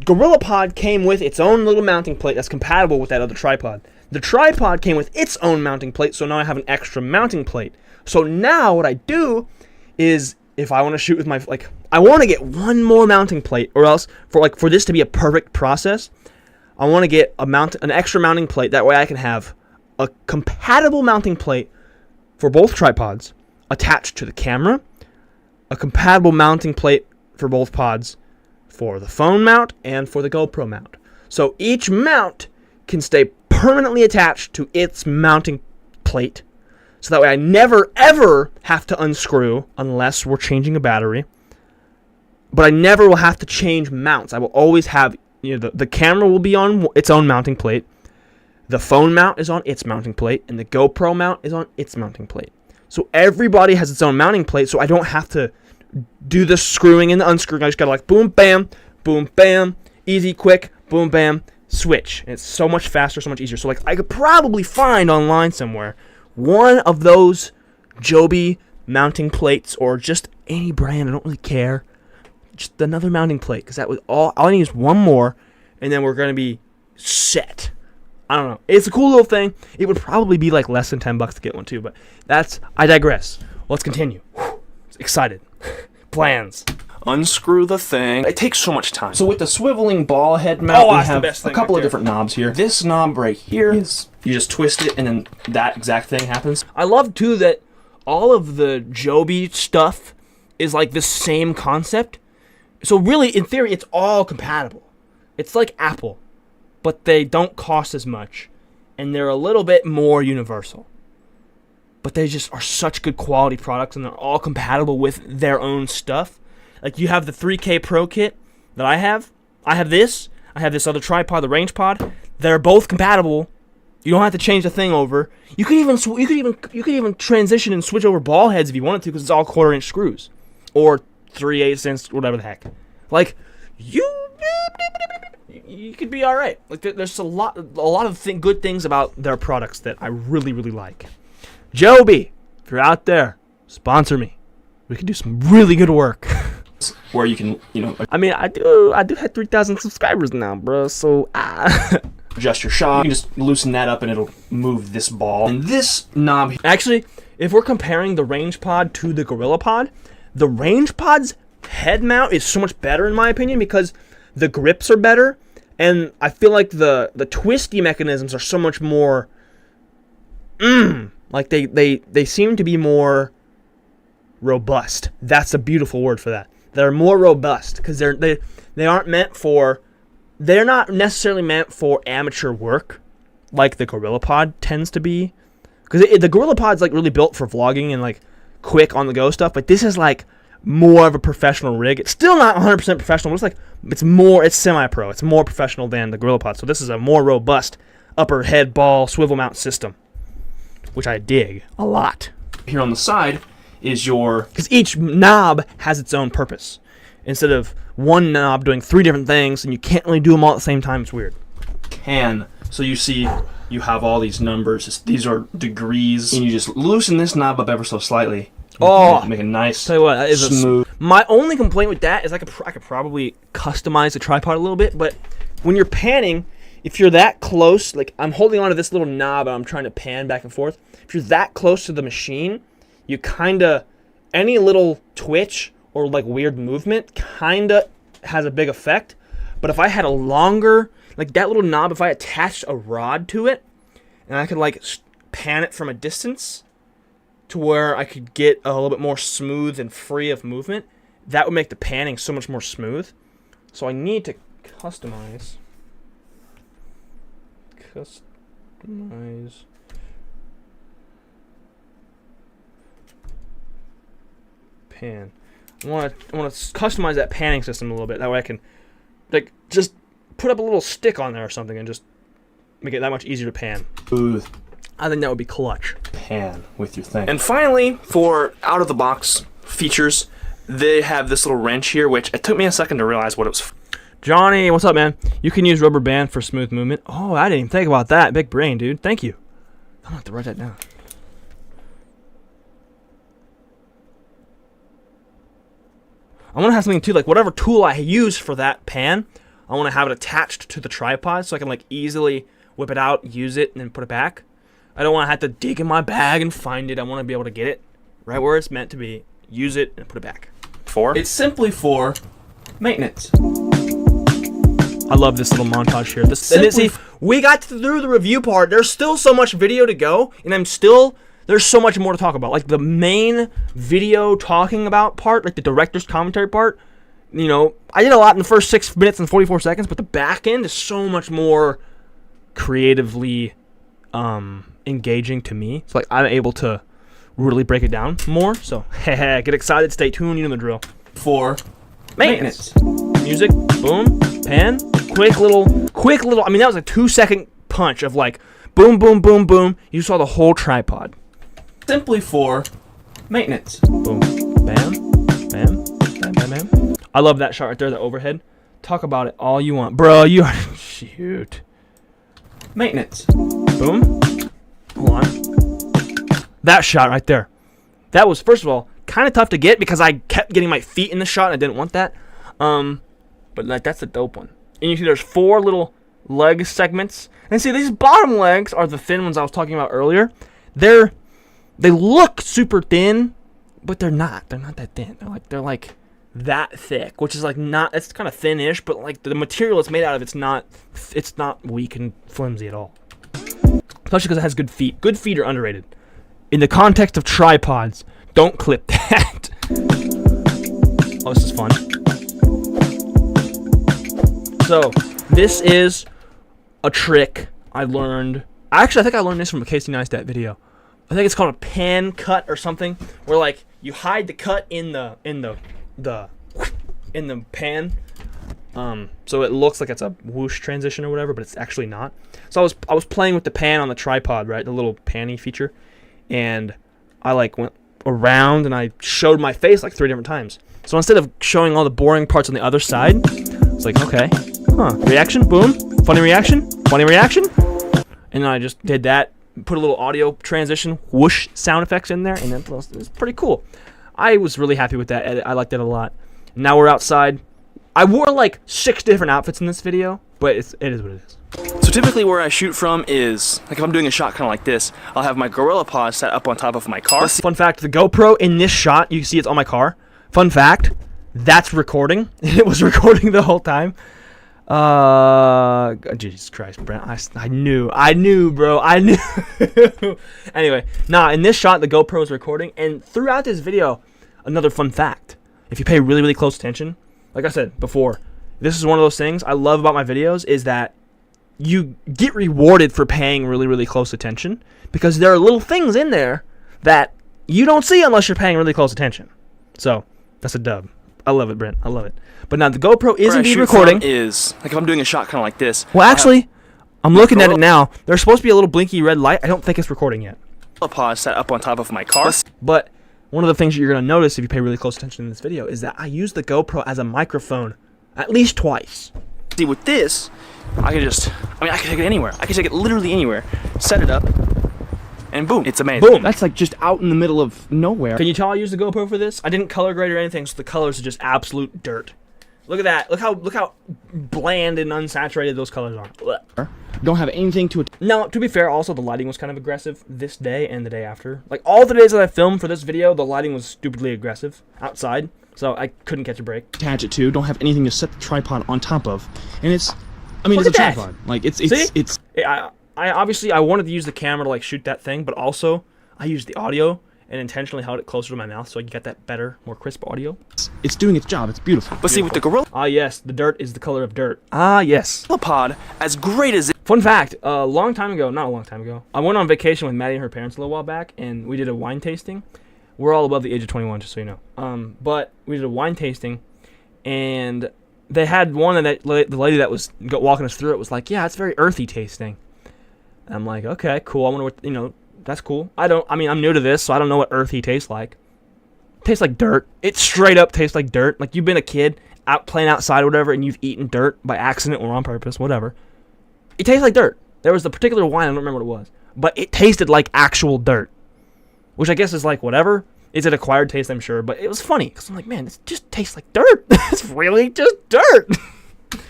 GorillaPod came with its own little mounting plate that's compatible with that other tripod. The tripod came with its own mounting plate, so now I have an extra mounting plate. So now what I do is, if I want to shoot with my, like, I want to get one more mounting plate, or else for this to be a perfect process, I want to get an extra mounting plate. That way I can have a compatible mounting plate for both tripods attached to the camera, a compatible mounting plate for both pods for the phone mount and for the GoPro mount. So each mount can stay permanently attached to its mounting plate. So that way I never, ever have to unscrew unless we're changing a battery. But I never will have to change mounts. I will always have, the camera will be on its own mounting plate. The phone mount is on its mounting plate. And the GoPro mount is on its mounting plate. So everybody has its own mounting plate, so I don't have to do the screwing and the unscrewing. I just gotta boom, bam, easy, quick, boom, bam, switch. And it's so much faster, so much easier. So I could probably find online somewhere one of those JOBY mounting plates, or just any brand. I don't really care. Just another mounting plate, because that was all I need is one more, and then we're gonna be set. I don't know. It's a cool little thing. It would probably be less than $10 to get one too, but I digress. Let's continue. Excited. Plans. Unscrew the thing. It takes so much time. So with the swiveling ball head mount, we have a couple of different knobs here. This knob right here is, you just twist it and then that exact thing happens. I love too that all of the JOBY stuff is the same concept. So really, in theory, it's all compatible. It's like Apple, but they don't cost as much, and they're a little bit more universal. But they just are such good quality products, and they're all compatible with their own stuff. You have the 3K Pro kit that I have. I have this other tripod, the RangePod. They're both compatible. You don't have to change the thing over. You could even transition and switch over ball heads if you wanted to, because it's all 1/4-inch screws, or 3/8 inch, whatever the heck. You could be all right. There's a lot of good things about their products that I really, really like. JOBY, if you're out there, sponsor me. We can do some really good work. Where you can, I mean, I do have 3,000 subscribers now, bro. So adjust your shock. You can just loosen that up, and it'll move this ball. And this knob. Actually, if we're comparing the RangePod to the GorillaPod, the RangePod's head mount is so much better in my opinion, because the grips are better, and I feel like the twisty mechanisms are so much more they seem to be more robust. That's a beautiful word for that. They're more robust because they're not necessarily meant for amateur work like the GorillaPod tends to be, because the GorillaPod's really built for vlogging and quick on the go stuff, but this is more of a professional rig. It's still not 100% professional, but it's semi-pro. It's more professional than the GorillaPod. So this is a more robust upper head ball swivel mount system, which I dig a lot. Here on the side is because each knob has its own purpose. Instead of one knob doing 3 different things, and you can't really do them all at the same time, it's weird. So you see, you have all these numbers. These are degrees, and you just loosen this knob up ever so slightly. Make a nice, tell you what, that is smooth. My only complaint with that is I could probably customize the tripod a little bit, but when you're panning, if you're that close, I'm holding onto this little knob and I'm trying to pan back and forth. If you're that close to the machine, you any little twitch or weird movement has a big effect. But if I had a longer, that little knob, if I attached a rod to it, and I could pan it from a distance to where I could get a little bit more smooth and free of movement, that would make the panning so much more smooth. So I need to customize pan. I want to customize that panning system a little bit. That way I can just put up a little stick on there or something and just make it that much easier to pan. Smooth. I think that would be clutch. Pan with your thing. And finally, for out-of-the-box features, they have this little wrench here, which it took me a second to realize what it was. Johnny, what's up, man? You can use rubber band for smooth movement. Oh, I didn't even think about that. Big brain, dude. Thank you. I'm going to have to write that down. I want to have something, too, whatever tool I use for that pan, I want to have it attached to the tripod so I can, easily whip it out, use it, and then put it back. I don't want to have to dig in my bag and find it. I want to be able to get it right where it's meant to be, use it, and put it back. It's simply for maintenance. I love this little montage here. We got through the review part. There's still so much video to go, and there's so much more to talk about. The main video talking about part, the director's commentary part, I did a lot in the first 6 minutes and 44 seconds, but the back end is so much more creatively engaging to me. So like I'm able to really break it down more. So get excited, stay tuned, you know the drill. For maintenance. Music, boom, pan, quick little, I mean that was a 2-second punch of like boom, boom, boom, boom. You saw the whole tripod. Simply for maintenance. Boom, bam, bam, bam, bam, bam. I love that shot right there, the overhead. Talk about it all you want. Bro, you are, shoot. Maintenance. Boom. Hold on. That shot right there. That was, first of all, kind of tough to get because I kept getting my feet in the shot and I didn't want that. But like that's a dope one. And you see there's 4 little leg segments. And see, these bottom legs are the thin ones I was talking about earlier. They look super thin, but they're not. They're not that thin. They're like that thick, which is like not, it's kind of thin-ish, but like the material it's made out of, it's not weak and flimsy at all. Especially because it has good feet. Good feet are underrated. In the context of tripods, don't clip that. Oh, this is fun. So, this is a trick I learned. Actually, I think I learned this from a Casey Neistat video. I think it's called a pan cut or something, where like you hide the cut in the pan, so it looks like it's a whoosh transition or whatever, but it's actually not. So I was playing with the pan on the tripod, right, the little panny feature, and I like went around and I showed my face like 3 different times. So instead of showing all the boring parts on the other side, it's like, okay, reaction, boom, funny reaction, and then I just did that, put a little audio transition, whoosh sound effects in there, and it was pretty cool. I was really happy with that edit. I liked it a lot. Now we're outside. I wore like 6 different outfits in this video, but it is what it is. So typically where I shoot from is, like if I'm doing a shot kind of like this, I'll have my GorillaPod set up on top of my car. Fun fact, the GoPro in this shot, you can see it's on my car. Fun fact, that's recording. It was recording the whole time. Jesus Christ, Brent. I knew, bro. I knew. Anyway, in this shot, the GoPro is recording. And throughout this video, another fun fact. If you pay really, really close attention, like I said before, this is one of those things I love about my videos is that you get rewarded for paying really, really close attention because there are little things in there that you don't see unless you're paying really close attention. So, that's a dub. I love it, Brent. I love it. But now the GoPro is indeed recording. Is like if I'm doing a shot kind of like this. Well, actually, I'm looking at it now. There's supposed to be a little blinky red light. I don't think it's recording yet. GorillaPod set up on top of my car. But one of the things that you're going to notice if you pay really close attention in this video is that I use the GoPro as a microphone at least twice. See, with this, I can take it anywhere. I can take it literally anywhere. Set it up. And boom, it's amazing. Boom. That's like just out in the middle of nowhere. Can you tell I used the GoPro for this? I didn't color grade or anything, so the colors are just absolute dirt. Look at that. Look how bland and unsaturated those colors are. Blech. Don't have anything to. Now, to be fair, also the lighting was kind of aggressive this day and the day after. Like all the days that I filmed for this video, the lighting was stupidly aggressive outside, so I couldn't catch a break. Attach it to. Don't have anything to set the tripod on top of, and it's. I mean, Look it's a at that. tripod. Like it's. I obviously I wanted to use the camera to like shoot that thing, but also I used the audio and intentionally held it closer to my mouth so I could get that better, more crisp audio. It's doing its job. It's beautiful. But see, with the GorillaPod, Ah yes, the dirt is the color of dirt. Ah yes. as great as it Fun fact, not a long time ago, I went on vacation with Maddie and her parents a little while back, and we did a wine tasting. We're all above the age of 21, just so you know. But we did a wine tasting, and they had one, and the lady that was walking us through it was like, yeah, it's very earthy tasting. And I'm like, okay, cool. I wonder what, that's cool. I'm new to this, so I don't know what earthy tastes like. It tastes like dirt. It straight up tastes like dirt. Like you've been a kid out playing outside or whatever, and you've eaten dirt by accident or on purpose, whatever. It tastes like dirt. There was the particular wine, I don't remember what it was, but it tasted like actual dirt, which I guess is like whatever. It's an acquired taste, I'm sure, but it was funny because I'm like, man, this just tastes like dirt. It's really just dirt.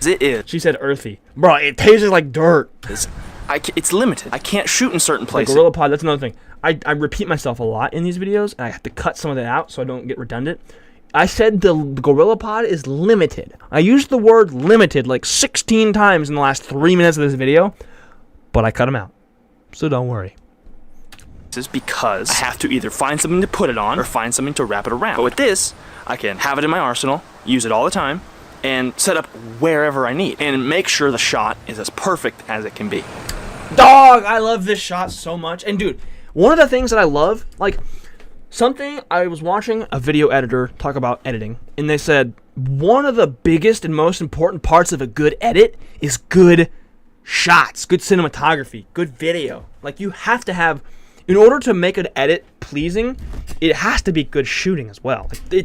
it is. She said earthy. Bro, it tastes like dirt. It's limited. I can't shoot in certain places. GorillaPod, that's another thing. I repeat myself a lot in these videos, and I have to cut some of that out so I don't get redundant. I said the GorillaPod is limited. I used the word limited like 16 times in the last 3 minutes of this video, but I cut them out. So don't worry. This is because I have to either find something to put it on or find something to wrap it around. But with this, I can have it in my arsenal, use it all the time, and set up wherever I need, and make sure the shot is as perfect as it can be. Dog, I love this shot so much. And dude, one of the things that I love, like something I was watching a video editor talk about editing, and they said one of the biggest and most important parts of a good edit is good shots, good cinematography, good video. Like you have to have, in order to make an edit pleasing, it has to be good shooting as well. Like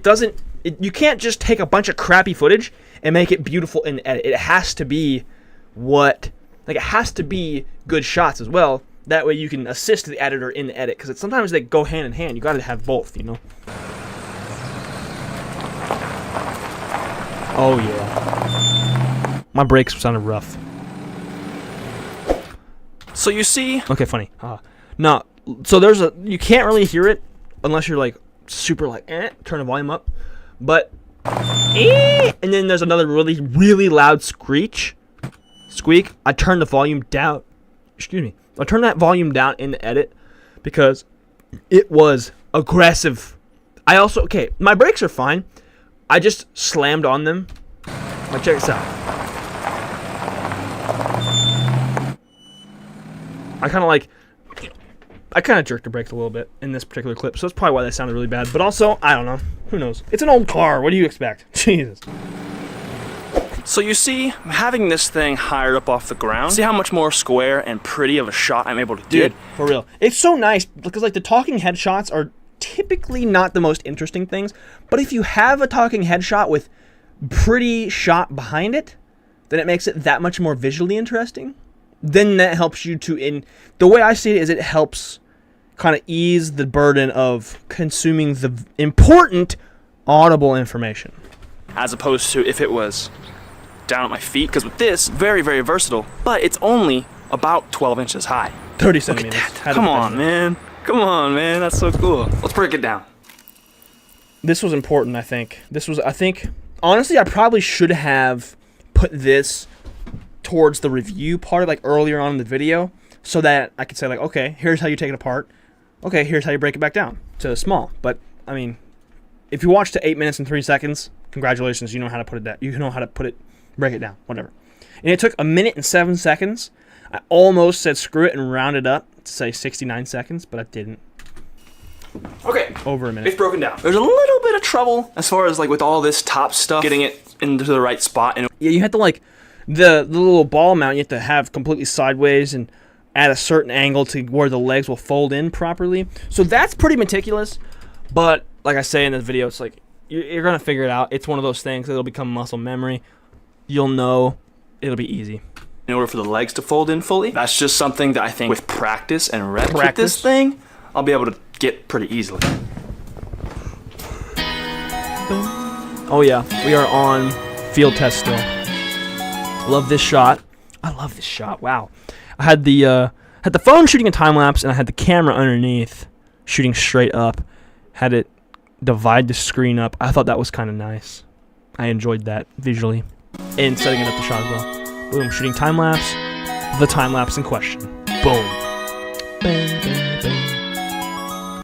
you can't just take a bunch of crappy footage and make it beautiful in the edit. It has to be it has to be good shots as well. That way you can assist the editor in the edit, because sometimes they go hand in hand. You got to have both, you know. Oh yeah. My brakes sounded rough. So you see, okay, funny. No, so you can't really hear it unless you're like super like turn the volume up, but and then there's another really really loud squeak. I turned the volume down. Excuse me. I turned that volume down in the edit because it was aggressive. My brakes are fine. I just slammed on them. Like, check this out. I kind of jerked the brakes a little bit in this particular clip, so that's probably why they sounded really bad. But also, I don't know. Who knows? It's an old car. What do you expect? Jesus. So you see, having this thing higher up off the ground, see how much more square and pretty of a shot I'm able to get? Dude, for real. It's so nice because like the talking head shots are typically not the most interesting things, but if you have a talking head shot with pretty shot behind it, then it makes it that much more visually interesting. Then that helps you the way I see it is it helps kind of ease the burden of consuming the important audible information. As opposed to if it was down at my feet, because with this, very, very versatile, but it's only about 12 inches high. 30 centimeters. Come on, man. Come on, man. That's so cool. Let's break it down. This was important, I think. Honestly, I probably should have put this towards the review part, like earlier on in the video, so that I could say like, okay, here's how you take it apart. Okay, here's how you break it back down to small. But, I mean, if you watch to 8 minutes and 3 seconds, congratulations, you know how to put it down. You know how to break it down, whatever. And it took 1 minute and 7 seconds. I almost said screw it and round it up to say 69 seconds, but I didn't. Okay. Over a minute. It's broken down. There's a little bit of trouble as far as like with all this top stuff, getting it into the right spot. And yeah, you have to like, the little ball mount you have to have completely sideways and at a certain angle to where the legs will fold in properly. So that's pretty meticulous, but like I say in this video, it's like, you're going to figure it out. It's one of those things that'll become muscle memory. You'll know. It'll be easy. In order for the legs to fold in fully, that's just something that I think with practice and reps with this thing, I'll be able to get pretty easily. Oh yeah, we are on field test still. Love this shot. I love this shot. Wow. I had the phone shooting a time lapse, and I had the camera underneath shooting straight up. Had it divide the screen up. I thought that was kind of nice. I enjoyed that visually. And setting it up the shot as well. Boom, shooting time lapse. The time lapse in question. Boom. Bang, bang, bang.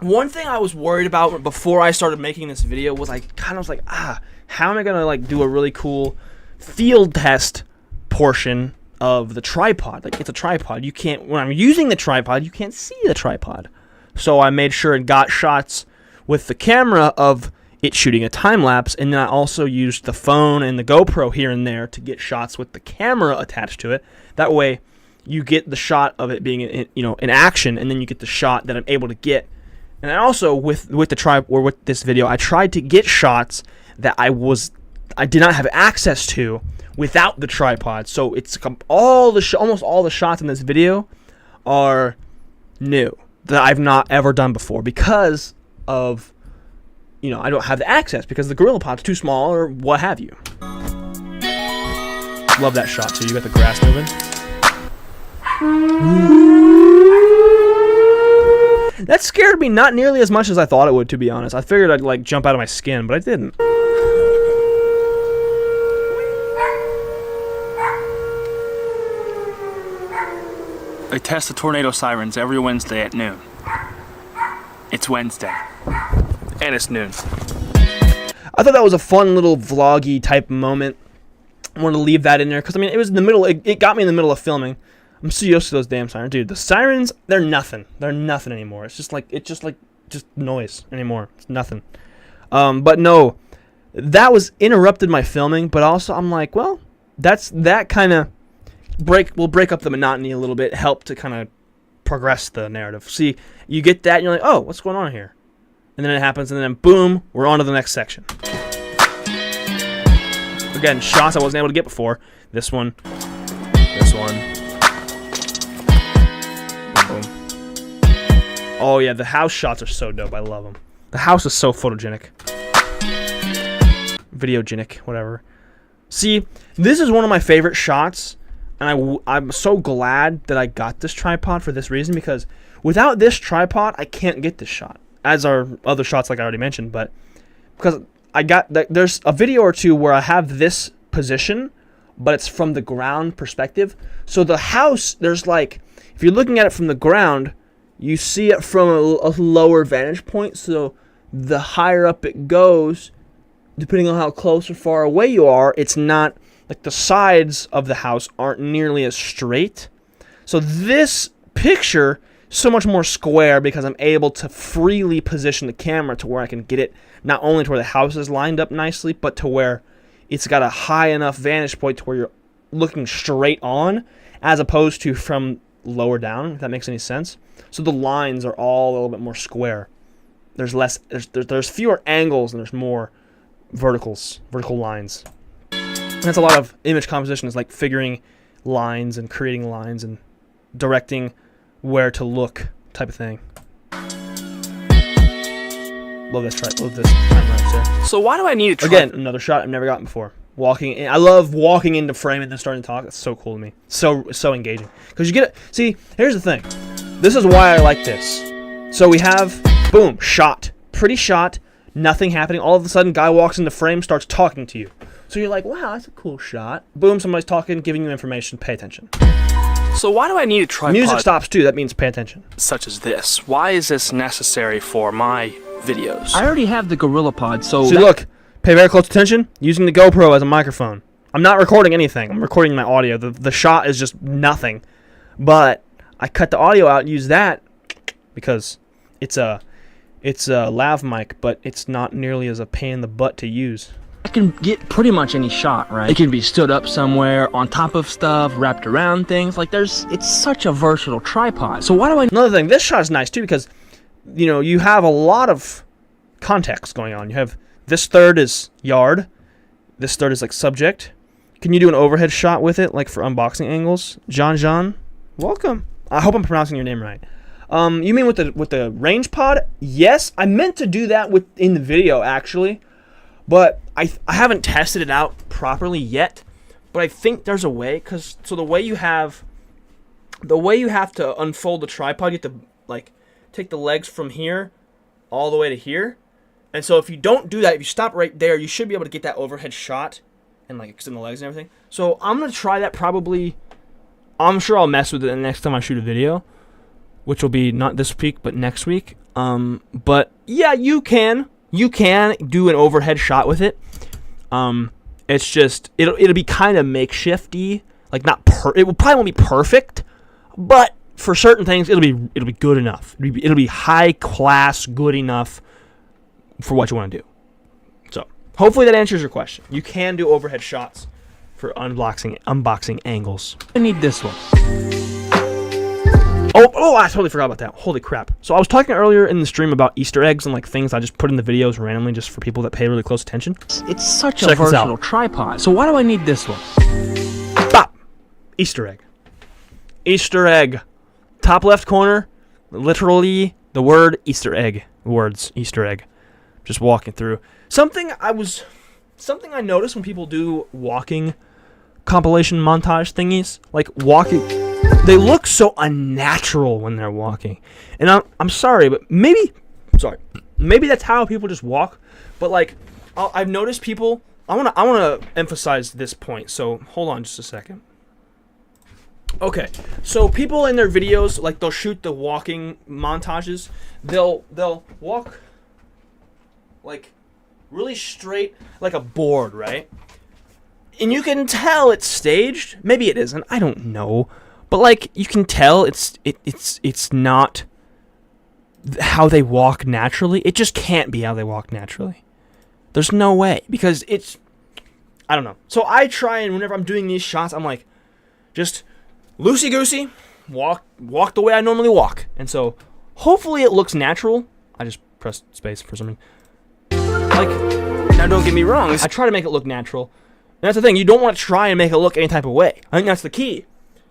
One thing I was worried about before I started making this video was I kind of was like, how am I gonna like do a really cool field test portion of the tripod? Like, it's a tripod. You can't, when I'm using the tripod, you can't see the tripod. So I made sure and got shots with the camera of it shooting a time lapse, and then I also used the phone and the GoPro here and there to get shots with the camera attached to it. That way, you get the shot of it being in action, and then you get the shot that I'm able to get. And I also with this video, I tried to get shots that I did not have access to without the tripod. So it's almost all the shots in this video are new that I've not ever done before because of, I don't have the access because the GorillaPod's too small or what have you. Love that shot too. You got the grass moving. That scared me not nearly as much as I thought it would, to be honest. I figured I'd like jump out of my skin, but I didn't. I test the tornado sirens every Wednesday at noon. It's Wednesday. And it's noon. I thought that was a fun little vloggy type moment. I wanted to leave that in there because, it was in the middle. It got me in the middle of filming. I'm so used to those damn sirens, dude. The sirens, they're nothing. They're nothing anymore. It's just noise anymore. It's nothing. But no, that was interrupted my filming. But also, I'm like, well, that kind of will break up the monotony a little bit. Help to kind of progress the narrative. See, you get that, and you're like, oh, what's going on here? And then it happens, and then boom, we're on to the next section. Again, shots I wasn't able to get before. This one. This one. Boom, boom. Oh yeah, the house shots are so dope. I love them. The house is so photogenic. Videogenic, whatever. See, this is one of my favorite shots. And I'm so glad that I got this tripod for this reason, because without this tripod, I can't get this shot. As are other shots like I already mentioned, but because there's a video or two where I have this position, but it's from the ground perspective. So the house, there's like, if you're looking at it from the ground, you see it from a lower vantage point. So the higher up it goes, depending on how close or far away you are, it's not, like the sides of the house aren't nearly as straight. So this picture is so much more square because I'm able to freely position the camera to where I can get it not only to where the house is lined up nicely, but to where it's got a high enough vantage point to where you're looking straight on, as opposed to from lower down, if that makes any sense. So the lines are all a little bit more square. There's fewer angles and there's more vertical lines. And that's a lot of image composition, is like figuring lines and creating lines and directing where to look type of thing. Love this time lapse there. So why do I need a Again, another shot I've never gotten before. Walking in, I love walking into frame and then starting to talk. It's so cool to me. So engaging. Because you get it. See, here's the thing. This is why I like this. So we have, boom, shot. Pretty shot. Nothing happening. All of a sudden, guy walks into frame, starts talking to you. So you're like, wow, that's a cool shot. Boom, somebody's talking, giving you information. Pay attention. So why do I need a tripod? Music stops too. That means pay attention. Such as this. Why is this necessary for my videos? I already have the GorillaPod, so... See, look. Pay very close attention. Using the GoPro as a microphone. I'm not recording anything. I'm recording my audio. The shot is just nothing. But I cut the audio out and use that because it's a lav mic, but it's not nearly as a pain in the butt to use. I can get pretty much any shot, right? It can be stood up somewhere, on top of stuff, wrapped around things. Like, it's such a versatile tripod. So why do I... Another thing, this shot is nice too because, you know, you have a lot of context going on. You have this third is yard. This third is like subject. Can you do an overhead shot with it, like for unboxing angles? Jean, welcome. I hope I'm pronouncing your name right. You mean with the RangePod? Yes, I meant to do that in the video actually, but I haven't tested it out properly yet. But I think there's a way, so the way you have to unfold the tripod, you have to like take the legs from here all the way to here. And so if you don't do that, if you stop right there, you should be able to get that overhead shot and like extend the legs and everything. So I'm going to try that probably. I'm sure I'll mess with it the next time I shoot a video, which will be not this week, but next week. But yeah, you can do an overhead shot with it. It's just, it'll be kind of makeshifty, like it probably won't be perfect, but for certain things, it'll be good enough. It'll be high class, good enough for what you want to do. So hopefully that answers your question. You can do overhead shots for unboxing angles. I need this one. Oh, I totally forgot about that. Holy crap. So I was talking earlier in the stream about Easter eggs and like things I just put in the videos randomly just for people that pay really close attention. It's such a versatile tripod. So why do I need this one? Bop! Easter egg. Easter egg. Top left corner, literally the word Easter egg. Words, Easter egg. Just walking through. Something I notice when people do walking compilation montage thingies, like walking, they look so unnatural when they're walking. And I'm sorry, but maybe that's how people just walk. But like, I've noticed people. I wanna emphasize this point. So hold on just a second. Okay, so people in their videos, like they'll shoot the walking montages. They'll walk like really straight, like a board, right? And you can tell it's staged. Maybe it isn't. I don't know. But like you can tell, it's not how they walk naturally. It just can't be how they walk naturally. There's no way, because I don't know. So I try, and whenever I'm doing these shots, I'm like, just loosey-goosey, walk the way I normally walk. And so hopefully it looks natural. I just pressed space for some reason. Like, now don't get me wrong, I try to make it look natural. And that's the thing, you don't want to try and make it look any type of way. I think that's the key.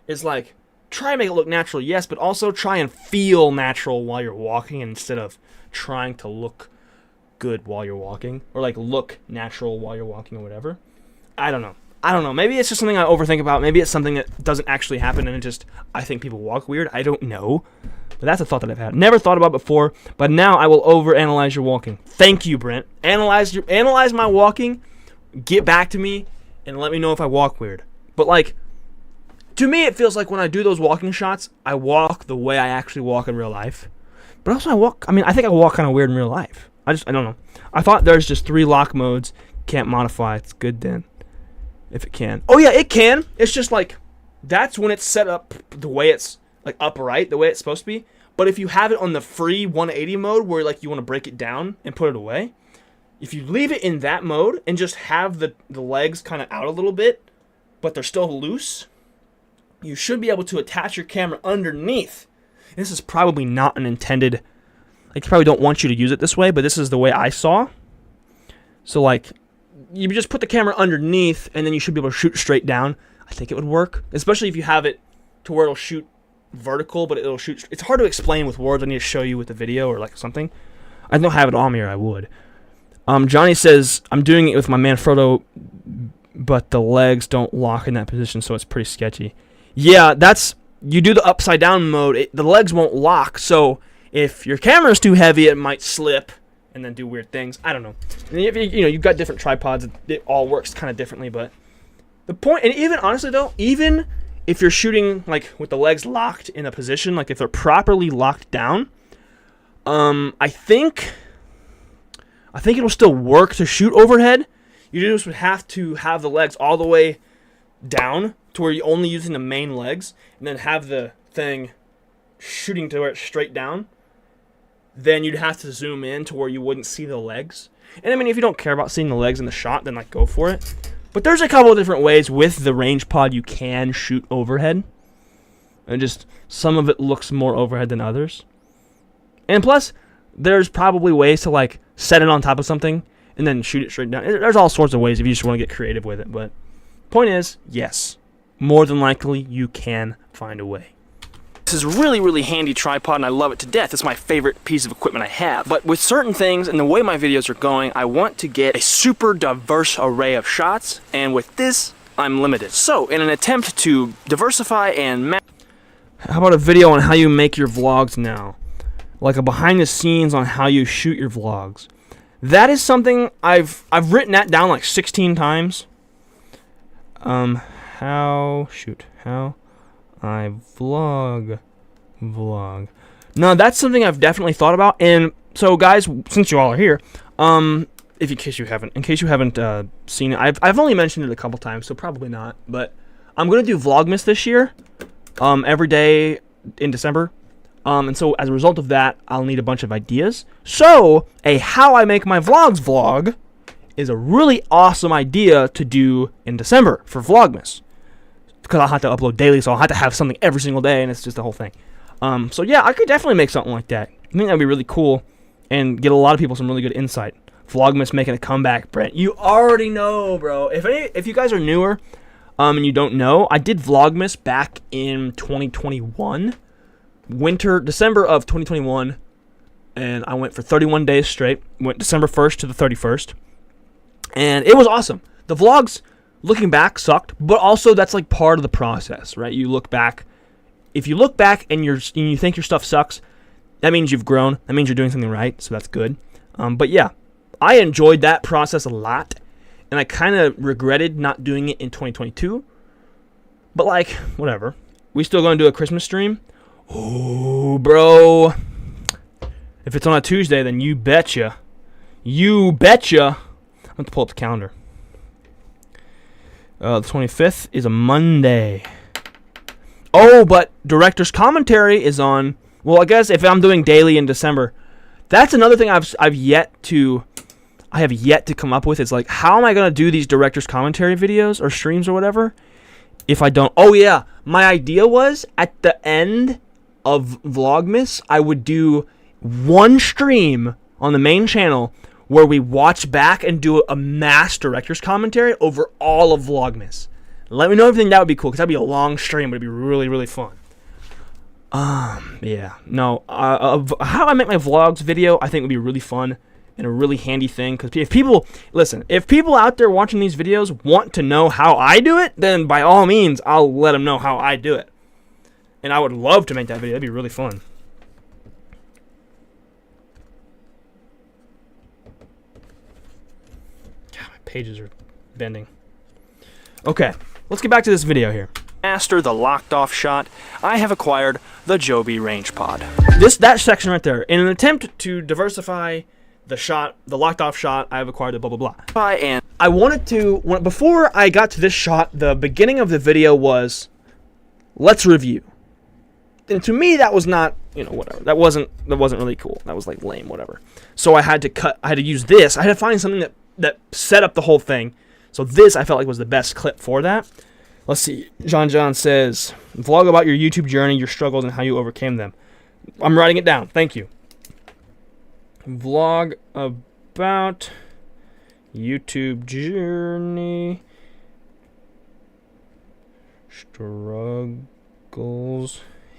Is like, try and make it look natural, yes, but also try and feel natural while you're walking instead of trying to look good while you're walking, or like look natural while you're walking or whatever. I don't know. Maybe it's just something I overthink about. Maybe it's something that doesn't actually happen, and I think people walk weird. I don't know. But that's a thought that I've had. Never thought about before, but now I will overanalyze your walking. Thank you, Brent. Analyze my walking, get back to me, and let me know if I walk weird. But like, to me, it feels like when I do those walking shots, I walk the way I actually walk in real life. But also I think I walk kind of weird in real life. I don't know. I thought there's just 3 lock modes. Can't modify. It's good then. If it can. Oh yeah, it can. It's just like, that's when it's set up the way it's like upright, the way it's supposed to be. But if you have it on the free 180 mode where like you want to break it down and put it away, if you leave it in that mode and just have the legs kind of out a little bit, but they're still loose, you should be able to attach your camera underneath. And this is probably not an intended, like, you probably don't want you to use it this way, but this is the way I saw. So like, you just put the camera underneath and then you should be able to shoot straight down. I think it would work, especially if you have it to where it'll shoot vertical, but it'll shoot. It's hard to explain with words. I need to show you with the video or like something. I don't have it on me, or I would. Johnny says, I'm doing it with my man Frodo, but the legs don't lock in that position, so it's pretty sketchy. Yeah, you do the upside down mode, the legs won't lock, so if your camera's too heavy, it might slip and then do weird things. I don't know. And you've got different tripods, it all works kind of differently, but the point, and even honestly though, even if you're shooting like with the legs locked in a position, like if they're properly locked down, I think it'll still work to shoot overhead. You just would have to have the legs all the way down to where you're only using the main legs, and then have the thing shooting to where it's straight down. Then you'd have to zoom in to where you wouldn't see the legs. And I mean, if you don't care about seeing the legs in the shot, then like go for it. But there's a couple of different ways with the RangePod you can shoot overhead. And just some of it looks more overhead than others. And plus, there's probably ways to like set it on top of something and then shoot it straight down. There's all sorts of ways if you just want to get creative with it. But point is, yes, more than likely you can find a way. This is a really, really handy tripod, and I love it to death. It's my favorite piece of equipment I have. But with certain things and the way my videos are going, I want to get a super diverse array of shots, and with this, I'm limited. So, in an attempt to diversify and how about a video on how you make your vlogs now? Like a behind the scenes on how you shoot your vlogs. That is something I've written that down like 16 times. How I vlog. No, that's something I've definitely thought about. And so, guys, since you all are here, in case you haven't seen it, I've only mentioned it a couple times, so probably not. But I'm gonna do Vlogmas this year, every day in December. And so as a result of that, I'll need a bunch of ideas. So a how I make my vlogs vlog is a really awesome idea to do in December for Vlogmas. Because I'll have to upload daily, so I'll have to have something every single day, and it's just the whole thing. So yeah, I could definitely make something like that. I think that'd be really cool and get a lot of people some really good insight. Vlogmas making a comeback, Brent. You already know, bro. If you guys are newer and you don't know, I did Vlogmas back in 2021. December of 2021, and I went for 31 days straight. Went December 1st to the 31st, and it was awesome. The vlogs, looking back, sucked, but also that's like part of the process, right? You look back. If you look back and you think your stuff sucks, that means you've grown. That means you're doing something right, so that's good. But yeah, I enjoyed that process a lot, and I kind of regretted not doing it in 2022. But like, whatever. We still gonna do a Christmas stream. Oh, bro. If it's on a Tuesday, then you betcha. I'm going to pull up the calendar. The 25th is a Monday. Oh, but director's commentary is on. Well, I guess if I'm doing daily in December, that's another thing I have yet to come up with. Is like, how am I gonna do these director's commentary videos or streams or whatever if I don't? Oh yeah, my idea was at the end of Vlogmas, I would do one stream on the main channel where we watch back and do a mass director's commentary over all of Vlogmas. Let me know if you think that would be cool, because that'd be a long stream, but it'd be really, really fun. Yeah. No, how I make my vlogs video, I think would be really fun and a really handy thing, because if people out there watching these videos want to know how I do it, then by all means, I'll let them know how I do it. And I would love to make that video. That'd be really fun. God, my pages are bending. Okay, let's get back to this video here. Master the locked off shot, I have acquired the JOBY RangePod. That section right there. In an attempt to diversify the locked off shot, I have acquired the blah blah blah. And I wanted to, before I got to this shot, the beginning of the video was, let's review. And to me, that was not, whatever. That wasn't really cool. That was like lame, whatever. So I had to use this. I had to find something that set up the whole thing. So this, I felt like, was the best clip for that. Let's see. John says, vlog about your YouTube journey, your struggles, and how you overcame them. I'm writing it down. Thank you. Vlog about YouTube journey, struggles,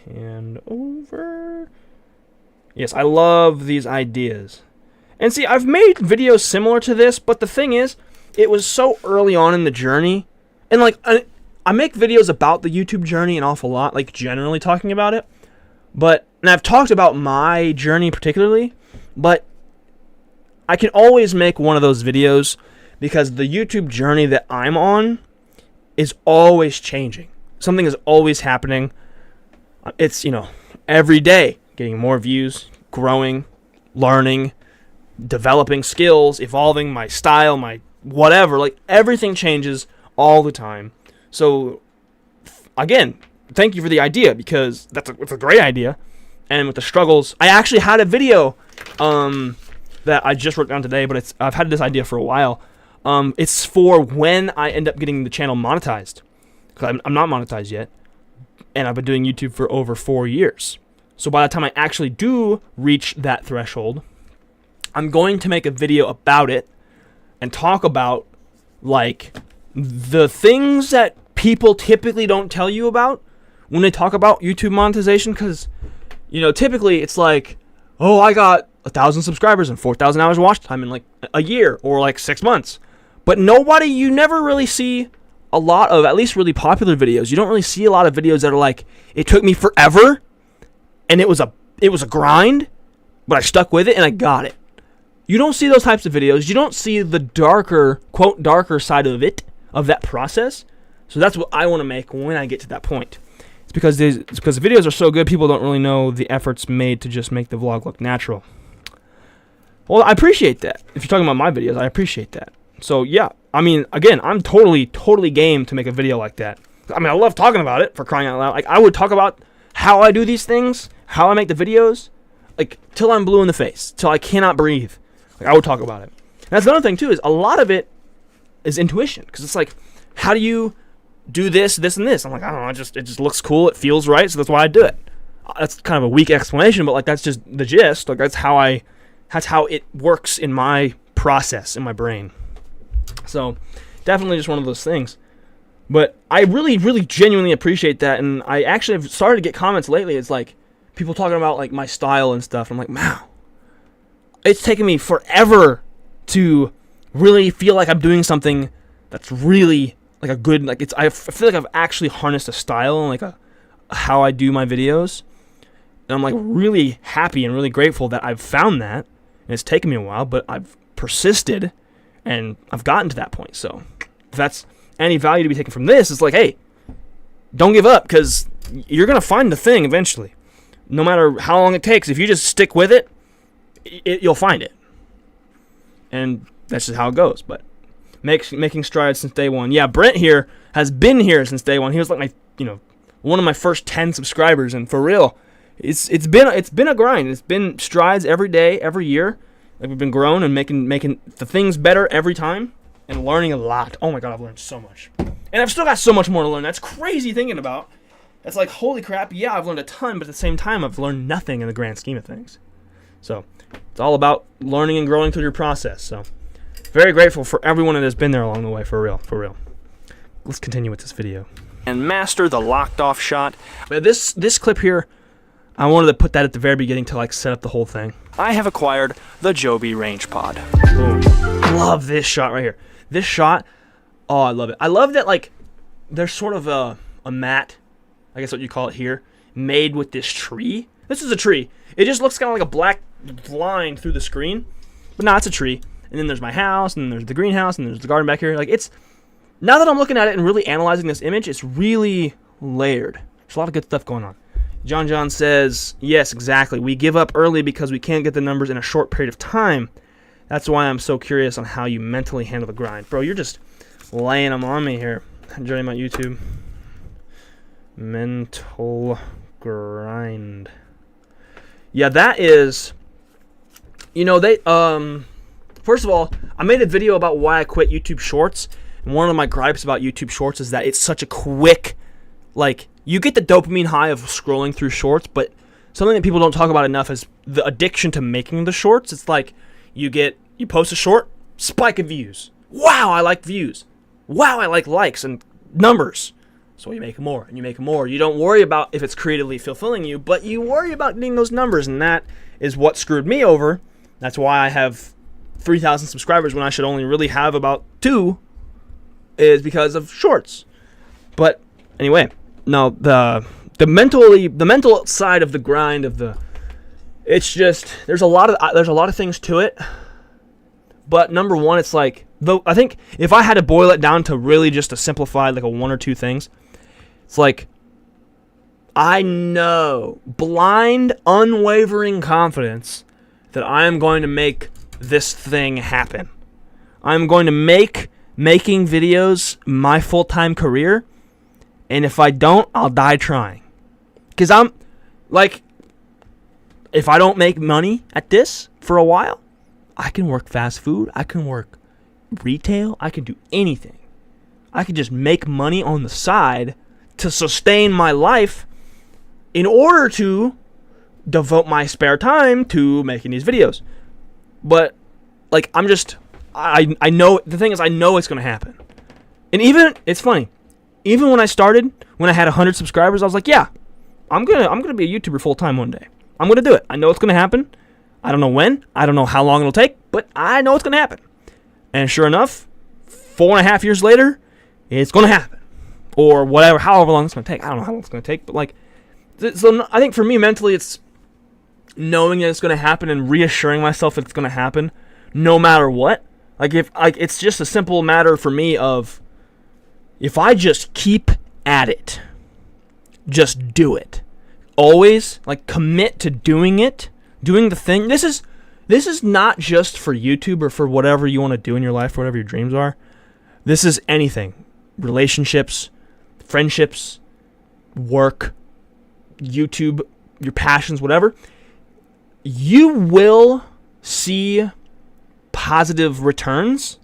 and over. Yes, I love these ideas. And see, I've made videos similar to this, but the thing is, it was so early on in the journey. And like, I make videos about the YouTube journey an awful lot, like generally talking about it. And I've talked about my journey particularly, but I can always make one of those videos because the YouTube journey that I'm on is always changing. Something is always happening. It's, every day getting more views, growing, learning, developing skills, evolving my style, my whatever. Like, everything changes all the time. So, again, thank you for the idea, because it's a great idea. And with the struggles, I actually had a video that I just wrote down today, but I've had this idea for a while. It's for when I end up getting the channel monetized, because I'm not monetized yet, and I've been doing YouTube for over 4 years. So by the time I actually do reach that threshold, I'm going to make a video about it and talk about, like, the things that people typically don't tell you about when they talk about YouTube monetization, because, typically it's like, oh, I got 1,000 subscribers and 4,000 hours of watch time in like a year or like 6 months. But you never really see a lot of, at least really popular videos. You don't really see a lot of videos that are like, it took me forever and it was a grind, but I stuck with it and I got it. You don't see those types of videos. You don't see the darker, quote, darker side of it, of that process. So that's what I want to make when I get to that point. It's because the videos are so good, people don't really know the efforts made to just make the vlog look natural. Well, I appreciate that. If you're talking about my videos, I appreciate that. So yeah, I mean, again, I'm totally game to make a video like that. I mean, I love talking about it, for crying out loud. Like, I would talk about how I do these things, how I make the videos, like, till I'm blue in the face, till I cannot breathe. Like, I would talk about it. And that's another thing too, is a lot of it is intuition, because it's like, how do you do this, and this? I'm like, I don't know, it just looks cool, it feels right, so that's why I do it. That's kind of a weak explanation, but like, that's just the gist. Like, that's how it works in my process, in my brain. So, definitely just one of those things. But I really, really genuinely appreciate that, and I actually have started to get comments lately. It's like, people talking about like my style and stuff. I'm like, wow, it's taken me forever to really feel like I'm doing something that's really like a good, like, I feel like I've actually harnessed a style and like how I do my videos. And I'm like really happy and really grateful that I've found that. And it's taken me a while, but I've persisted and I've gotten to that point. So if that's any value to be taken from this, it's like, hey, don't give up, because you're going to find the thing eventually. No matter how long it takes, if you just stick with it, you'll find it. And that's just how it goes. But making strides since day one. Yeah, Brent here has been here since day one. He was like my, one of my first 10 subscribers, and for real, it's been a grind. It's been strides every day, every year. Like, we've been growing and making the things better every time and learning a lot. Oh my God, I've learned so much. And I've still got so much more to learn. That's crazy thinking about. It's like, holy crap, yeah, I've learned a ton, but at the same time, I've learned nothing in the grand scheme of things. So it's all about learning and growing through your process. So very grateful for everyone that has been there along the way, for real, for real. Let's continue with this video. And master the locked off shot. But this clip here, I wanted to put that at the very beginning to like set up the whole thing. I have acquired the JOBY RangePod. Boom. Love this shot right here. This shot, oh, I love it. I love that, like, there's sort of a mat, I guess what you call it here, made with this tree. This is a tree. It just looks kind of like a black line through the screen, but no, it's a tree. And then there's my house, and then there's the greenhouse, and there's the garden back here. Like, it's, now that I'm looking at it and really analyzing this image, it's really layered. There's a lot of good stuff going on. John says, yes, exactly. We give up early because we can't get the numbers in a short period of time. That's why I'm so curious on how you mentally handle the grind. Bro, you're just laying them on me here. Joining my YouTube. Mental grind. Yeah, that is, you know, they, first of all, I made a video about why I quit YouTube Shorts. And one of my gripes about YouTube Shorts is that it's such a quick, like, you get the dopamine high of scrolling through shorts, but something that people don't talk about enough is the addiction to making the shorts. It's like, you post a short, spike of views. Wow, I like views. Wow, I like likes and numbers. So you make more and you make more. You don't worry about if it's creatively fulfilling you, but you worry about getting those numbers, and that is what screwed me over. That's why I have 3,000 subscribers when I should only really have about 2, is because of shorts. But anyway, no, the mental side of the grind of the, it's just, there's a lot of things to it. But number one, it's like, though, I think if I had to boil it down to really just to simplify, like, a 1 or 2 things, it's like, I know, blind, unwavering confidence that I am going to make this thing happen. I'm going to make making videos my full-time career, and if I don't, I'll die trying. Because I'm, like, if I don't make money at this for a while, I can work fast food, I can work retail, I can do anything. I can just make money on the side to sustain my life in order to devote my spare time to making these videos. But, like, I'm just, I know, the thing is, I know it's going to happen. And even, it's funny, even when I started, when I had 100 subscribers, I was like, yeah, I'm gonna be a YouTuber full-time one day. I'm going to do it. I know it's going to happen. I don't know when. I don't know how long it'll take, but I know it's going to happen. And sure enough, 4.5 years later, it's going to happen. Or whatever, however long it's going to take. I don't know how long it's going to take, but, like, so I think for me mentally, it's knowing that it's going to happen and reassuring myself that it's going to happen no matter what. Like, it's just a simple matter for me of, if I just keep at it, just do it. Always, like, commit to doing it, doing the thing. This is not just for YouTube or for whatever you want to do in your life, whatever your dreams are. This is anything. Relationships, friendships, work, YouTube, your passions, whatever. You will see positive returns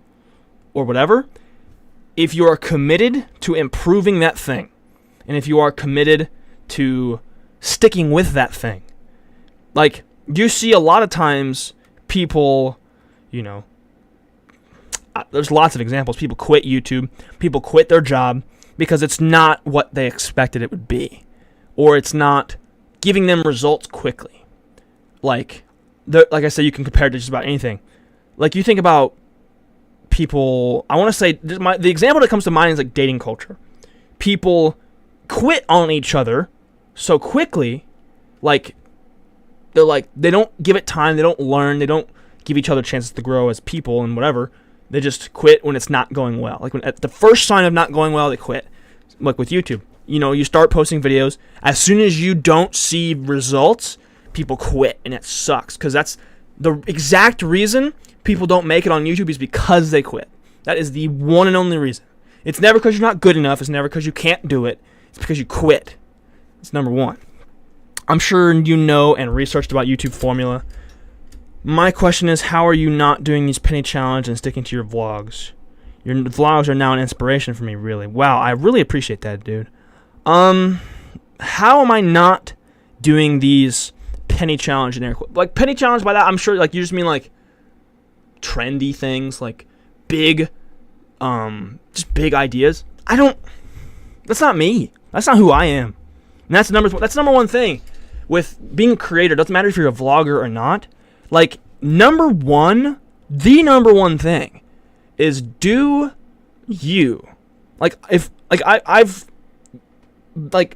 or whatever if you are committed to improving that thing, and if you are committed to sticking with that thing. Like, you see a lot of times people, you know, there's lots of examples. People quit YouTube. People quit their job because it's not what they expected it would be, or it's not giving them results quickly. Like I said, you can compare it to just about anything. Like, you think about people, I want to say, the example that comes to mind is like dating culture. People quit on each other so quickly, like, they don't give it time, they don't learn, they don't give each other chances to grow as people and whatever. They just quit when it's not going well. Like, when at the first sign of not going well, they quit. Like with YouTube, you know, you start posting videos. As soon as you don't see results, people quit, and it sucks, because that's the exact reason people don't make it on YouTube, is because they quit. That is the one and only reason. It's never because you're not good enough. It's never because you can't do it. It's because you quit. It's number one. I'm sure you know and researched about YouTube formula. My question is, how are you not doing these penny challenge and sticking to your vlogs? Your vlogs are now an inspiration for me, really. Wow, I really appreciate that, dude. How am I not doing these penny challenge in air quotes? Like, penny challenge, by that, I'm sure, like, you just mean, like, trendy things, like, big, just big ideas. That's not me. That's not who I am. And that's number one thing with being a creator. Doesn't matter if you're a vlogger or not. Like, the number one thing is do you. Like,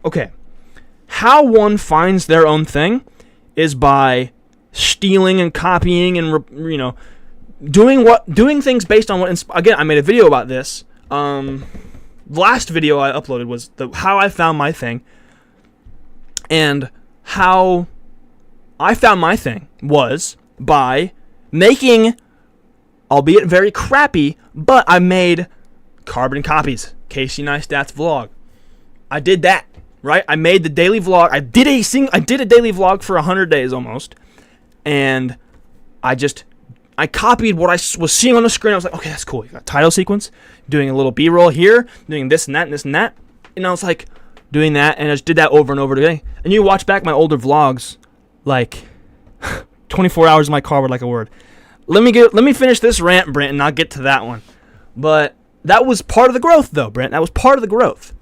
okay. How one finds their own thing is by stealing and copying and, doing things based on what, again, I made a video about this. Last video I uploaded was how I found my thing. And how I found my thing was by making, albeit very crappy, but I made carbon copies. Casey Neistat's vlog. I did that, right? I made the daily vlog. I did a daily vlog for 100 days almost, and I copied what I was seeing on the screen. I was like, okay, that's cool. You got title sequence, doing a little B-roll here, doing this and that and this and that, and I was like, doing that, and I just did that over and over again. And you watch back my older vlogs, like 24 hours in my car with like a word. Let me finish this rant, Brent, and I'll get to that one. But that was part of the growth, though, Brent. That was part of the growth.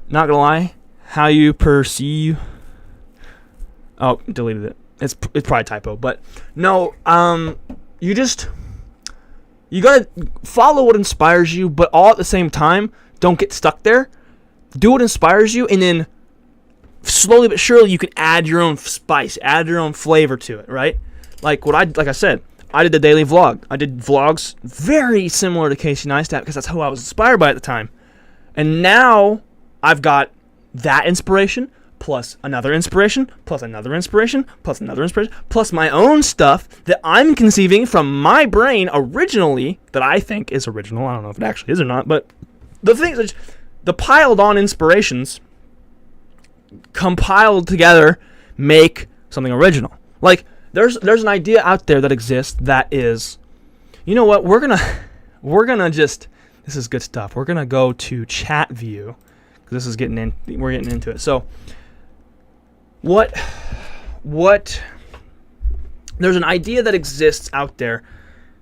Not gonna lie, how you perceive. Oh, deleted it. It's probably a typo, but no. You gotta follow what inspires you, but all at the same time, don't get stuck there. Do what inspires you, and then slowly but surely you can add your own spice, add your own flavor to it, right? Like I said, I did the daily vlog. I did vlogs very similar to Casey Neistat because that's who I was inspired by at the time. And now I've got that inspiration plus another inspiration plus another inspiration plus another inspiration plus my own stuff that I'm conceiving from my brain originally that I think is original. I don't know if it actually is or not, but the thing is, the piled on inspirations compiled together make something original. Like, there's an idea out there that exists that is, you know what, we're gonna just, this is good stuff. We're gonna go to chat view because we're getting into it. So what there's an idea that exists out there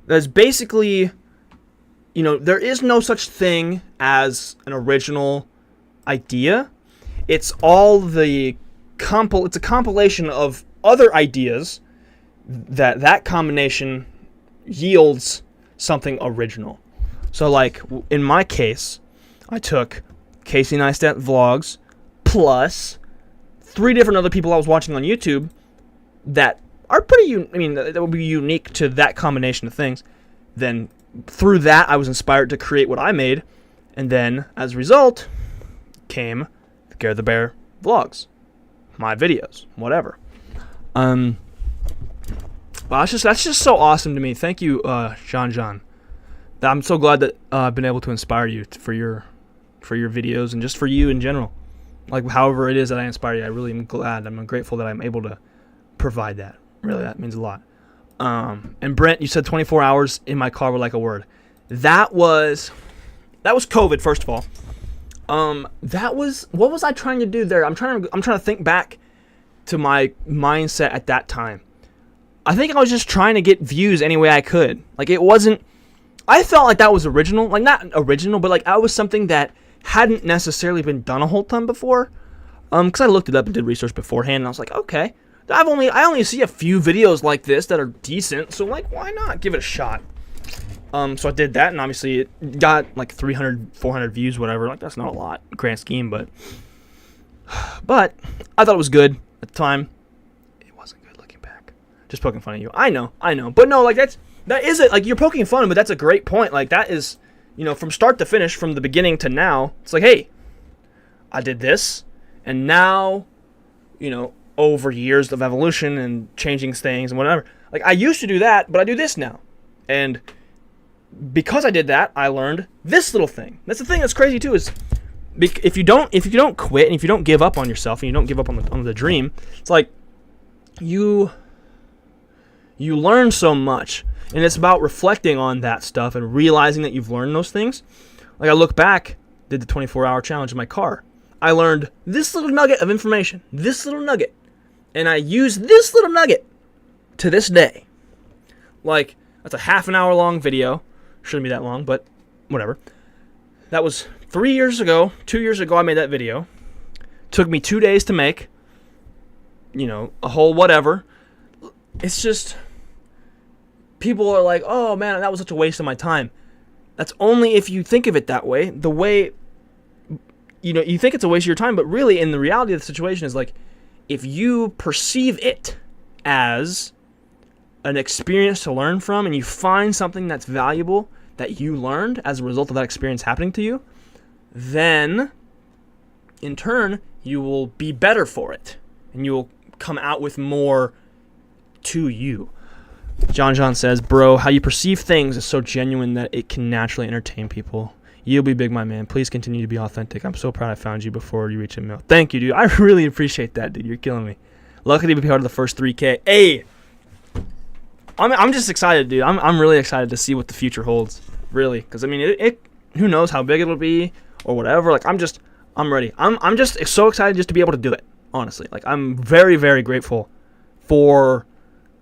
that's basically, there is no such thing as an original idea. It's it's a compilation of other ideas that combination yields something original. So, like, in my case, I took Casey Neistat vlogs plus 3 different other people I was watching on YouTube that are that would be unique to that combination of things. Then through that, I was inspired to create what I made, and then as a result came the GareTheBear vlogs, my videos, whatever. Well, that's just so awesome to me. Thank you, John. I'm so glad that I've been able to inspire you for your videos and just for you in general. Like, however it is that I inspire you, I really am glad. I'm grateful that I'm able to provide that. Really, that means a lot. And Brent, you said 24 hours in my car with like a word. That was COVID, first of all. What was I trying to do there? I'm trying to think back to my mindset at that time. I think I was just trying to get views any way I could. Like, it wasn't, I felt like that was original. Like, not original, but like, I was something that hadn't necessarily been done a whole ton before. Because I looked it up and did research beforehand, and I was like, okay, I only see a few videos like this that are decent, so like, why not give it a shot? So I did that, and obviously it got like 300, 400 views, whatever. Like, that's not a lot, grand scheme, but I thought it was good at the time. It wasn't good looking back. Just poking fun at you. I know, but no, like that is it. Like, you're poking fun, but that's a great point. Like, that is, from start to finish, from the beginning to now, it's like, hey, I did this, and now, over years of evolution and changing things and whatever. Like, I used to do that, but I do this now. And because I did that, I learned this little thing. That's the thing that's crazy too, is if you don't quit and if you don't give up on yourself and you don't give up on the dream, it's like you learn so much, and it's about reflecting on that stuff and realizing that you've learned those things. Like I look back, did the 24-hour challenge in my car. I learned this little nugget of information, and I use this little nugget to this day. Like, that's a half an hour long video. Shouldn't be that long, but whatever. That was 2 years ago I made that video. Took me 2 days to make. A whole whatever. It's just, people are like, oh man, that was such a waste of my time. That's only if you think of it that way. The way, you think it's a waste of your time, but really in the reality of the situation is like, if you perceive it as an experience to learn from and you find something that's valuable that you learned as a result of that experience happening to you, then in turn you will be better for it and you will come out with more to you. John says, bro, how you perceive things is so genuine that it can naturally entertain people. You'll be big, my man. Please continue to be authentic. I'm so proud I found you before you reach a mil. Thank you, dude. I really appreciate that, dude. You're killing me. Lucky to be part of the first 3K. Hey, I'm just excited, dude. I'm really excited to see what the future holds, really. Because, I mean, it who knows how big it'll be or whatever. Like, I'm ready. I'm just so excited just to be able to do it, honestly. Like, I'm very, very grateful for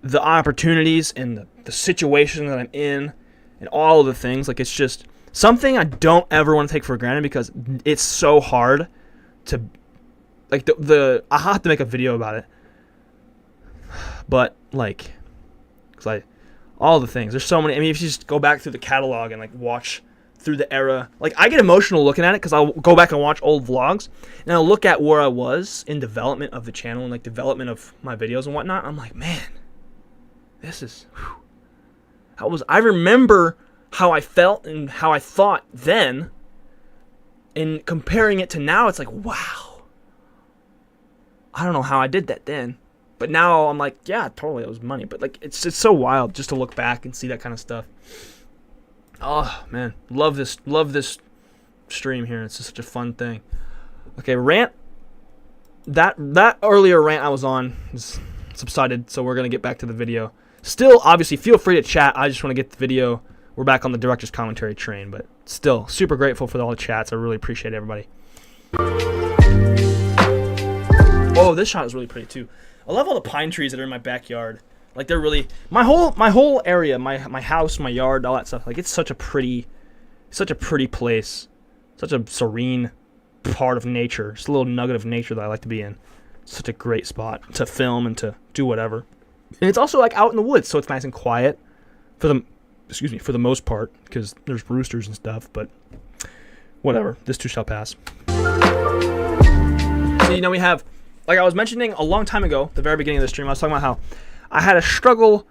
the opportunities and the situation that I'm in and all of the things. Like, it's just something I don't ever want to take for granted because it's so hard to, like, I have to make a video about it. But, like, all the things. There's so many. I mean, if you just go back through the catalog and, like, watch through the era. Like, I get emotional looking at it because I'll go back and watch old vlogs. And I'll look at where I was in development of the channel and, like, development of my videos and whatnot. I'm like, man, this is... I remember how I felt and how I thought then. And comparing it to now, it's like, wow. I don't know how I did that then. But now I'm like, yeah, totally, it was money. But like, it's so wild just to look back and see that kind of stuff. Oh man, love this stream here. It's just such a fun thing. Okay, rant. That earlier rant I was on is subsided, so we're gonna get back to the video. Still, obviously, feel free to chat. I just want to get the video. We're back on the director's commentary train, but still, super grateful for all the chats. I really appreciate everybody. Oh, this shot is really pretty too. I love all the pine trees that are in my backyard. Like, they're really my whole area, my house, my yard, all that stuff. Like, it's such a pretty place, such a serene part of nature. Just a little nugget of nature that I like to be in. Such a great spot to film and to do whatever. And it's also like out in the woods, so it's nice and quiet for the most part, because there's roosters and stuff. But whatever, this too shall pass. So we have. Like I was mentioning a long time ago, the very beginning of the stream, I was talking about how I had a struggle.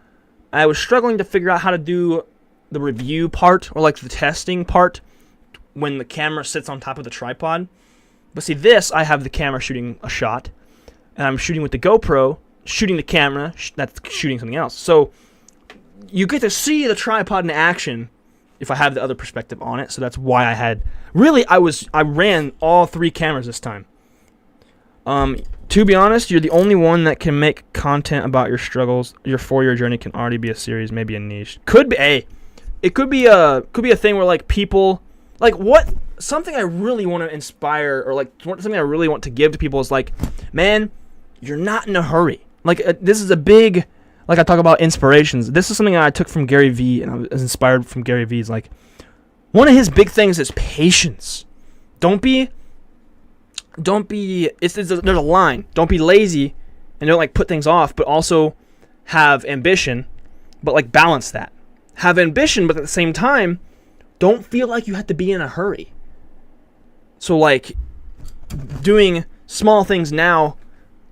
I was struggling to figure out how to do the review part or like the testing part when the camera sits on top of the tripod. But see, this, I have the camera shooting a shot, and I'm shooting with the GoPro, shooting the camera, that's shooting something else. So you get to see the tripod in action if I have the other perspective on it. So that's why I had, really, I ran all 3 cameras this time. To be honest, you're the only one that can make content about your struggles. Your 4-year journey can already be a series, maybe a niche. Could be, it could be a thing where like people, like something I really want to inspire or like something I really want to give to people is like, man, you're not in a hurry. Like this is a big, like I talk about inspirations. This is something I took from Gary Vee and I was inspired from Gary Vee's. Like one of his big things is patience. There's a line. Don't be lazy and don't like put things off, but also have ambition, but like balance that. Have ambition, but at the same time, don't feel like you have to be in a hurry. So like doing small things now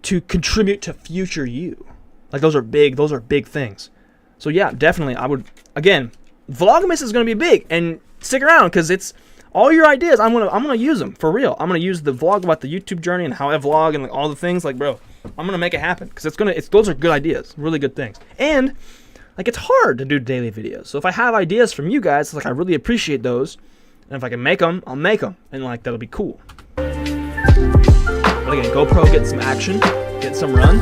to contribute to future you. Like those are big things. So yeah, definitely I would, again, Vlogmas is going to be big, and stick around because it's all your ideas. I'm gonna use them for real. I'm gonna use the vlog about the YouTube journey and how I vlog and like, all the things. Like, bro, I'm gonna make it happen because those are good ideas, really good things. And like, it's hard to do daily videos. So if I have ideas from you guys, like I really appreciate those. And if I can make them, I'll make them, and like that'll be cool. But again, GoPro getting some action, getting some run.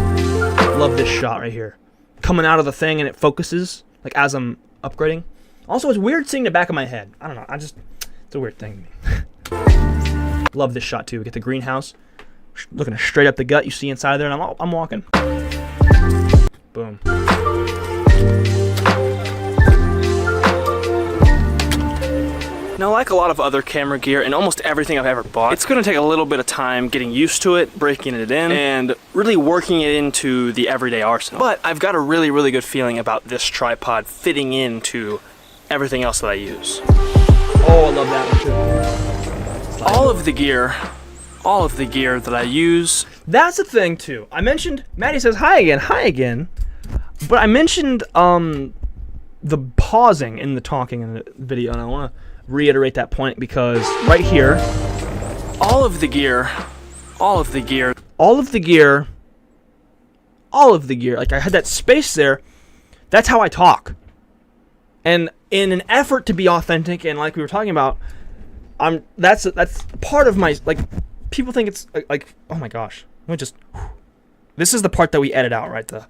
Love this shot right here. Coming out of the thing and it focuses, like as I'm upgrading. Also, it's weird seeing the back of my head. I don't know, it's a weird thing to me. Love this shot too. Get the greenhouse, looking straight up the gut. You see inside there, and I'm walking. Boom. Now, like a lot of other camera gear and almost everything I've ever bought, it's going to take a little bit of time getting used to it, breaking it in, and really working it into the everyday arsenal. But I've got a really, really good feeling about this tripod fitting into everything else that I use. Oh, I love that one too. All of the gear that I use. That's the thing too. I mentioned, Maddie says hi again, but I mentioned the pausing in the talking in the video, and I want to reiterate that point because right here, all of the gear, like I had that space there, that's how I talk. And in an effort to be authentic and like we were talking about, that's part of my, like, people think it's like oh my gosh, let me just, this is the part that we edit out, right? The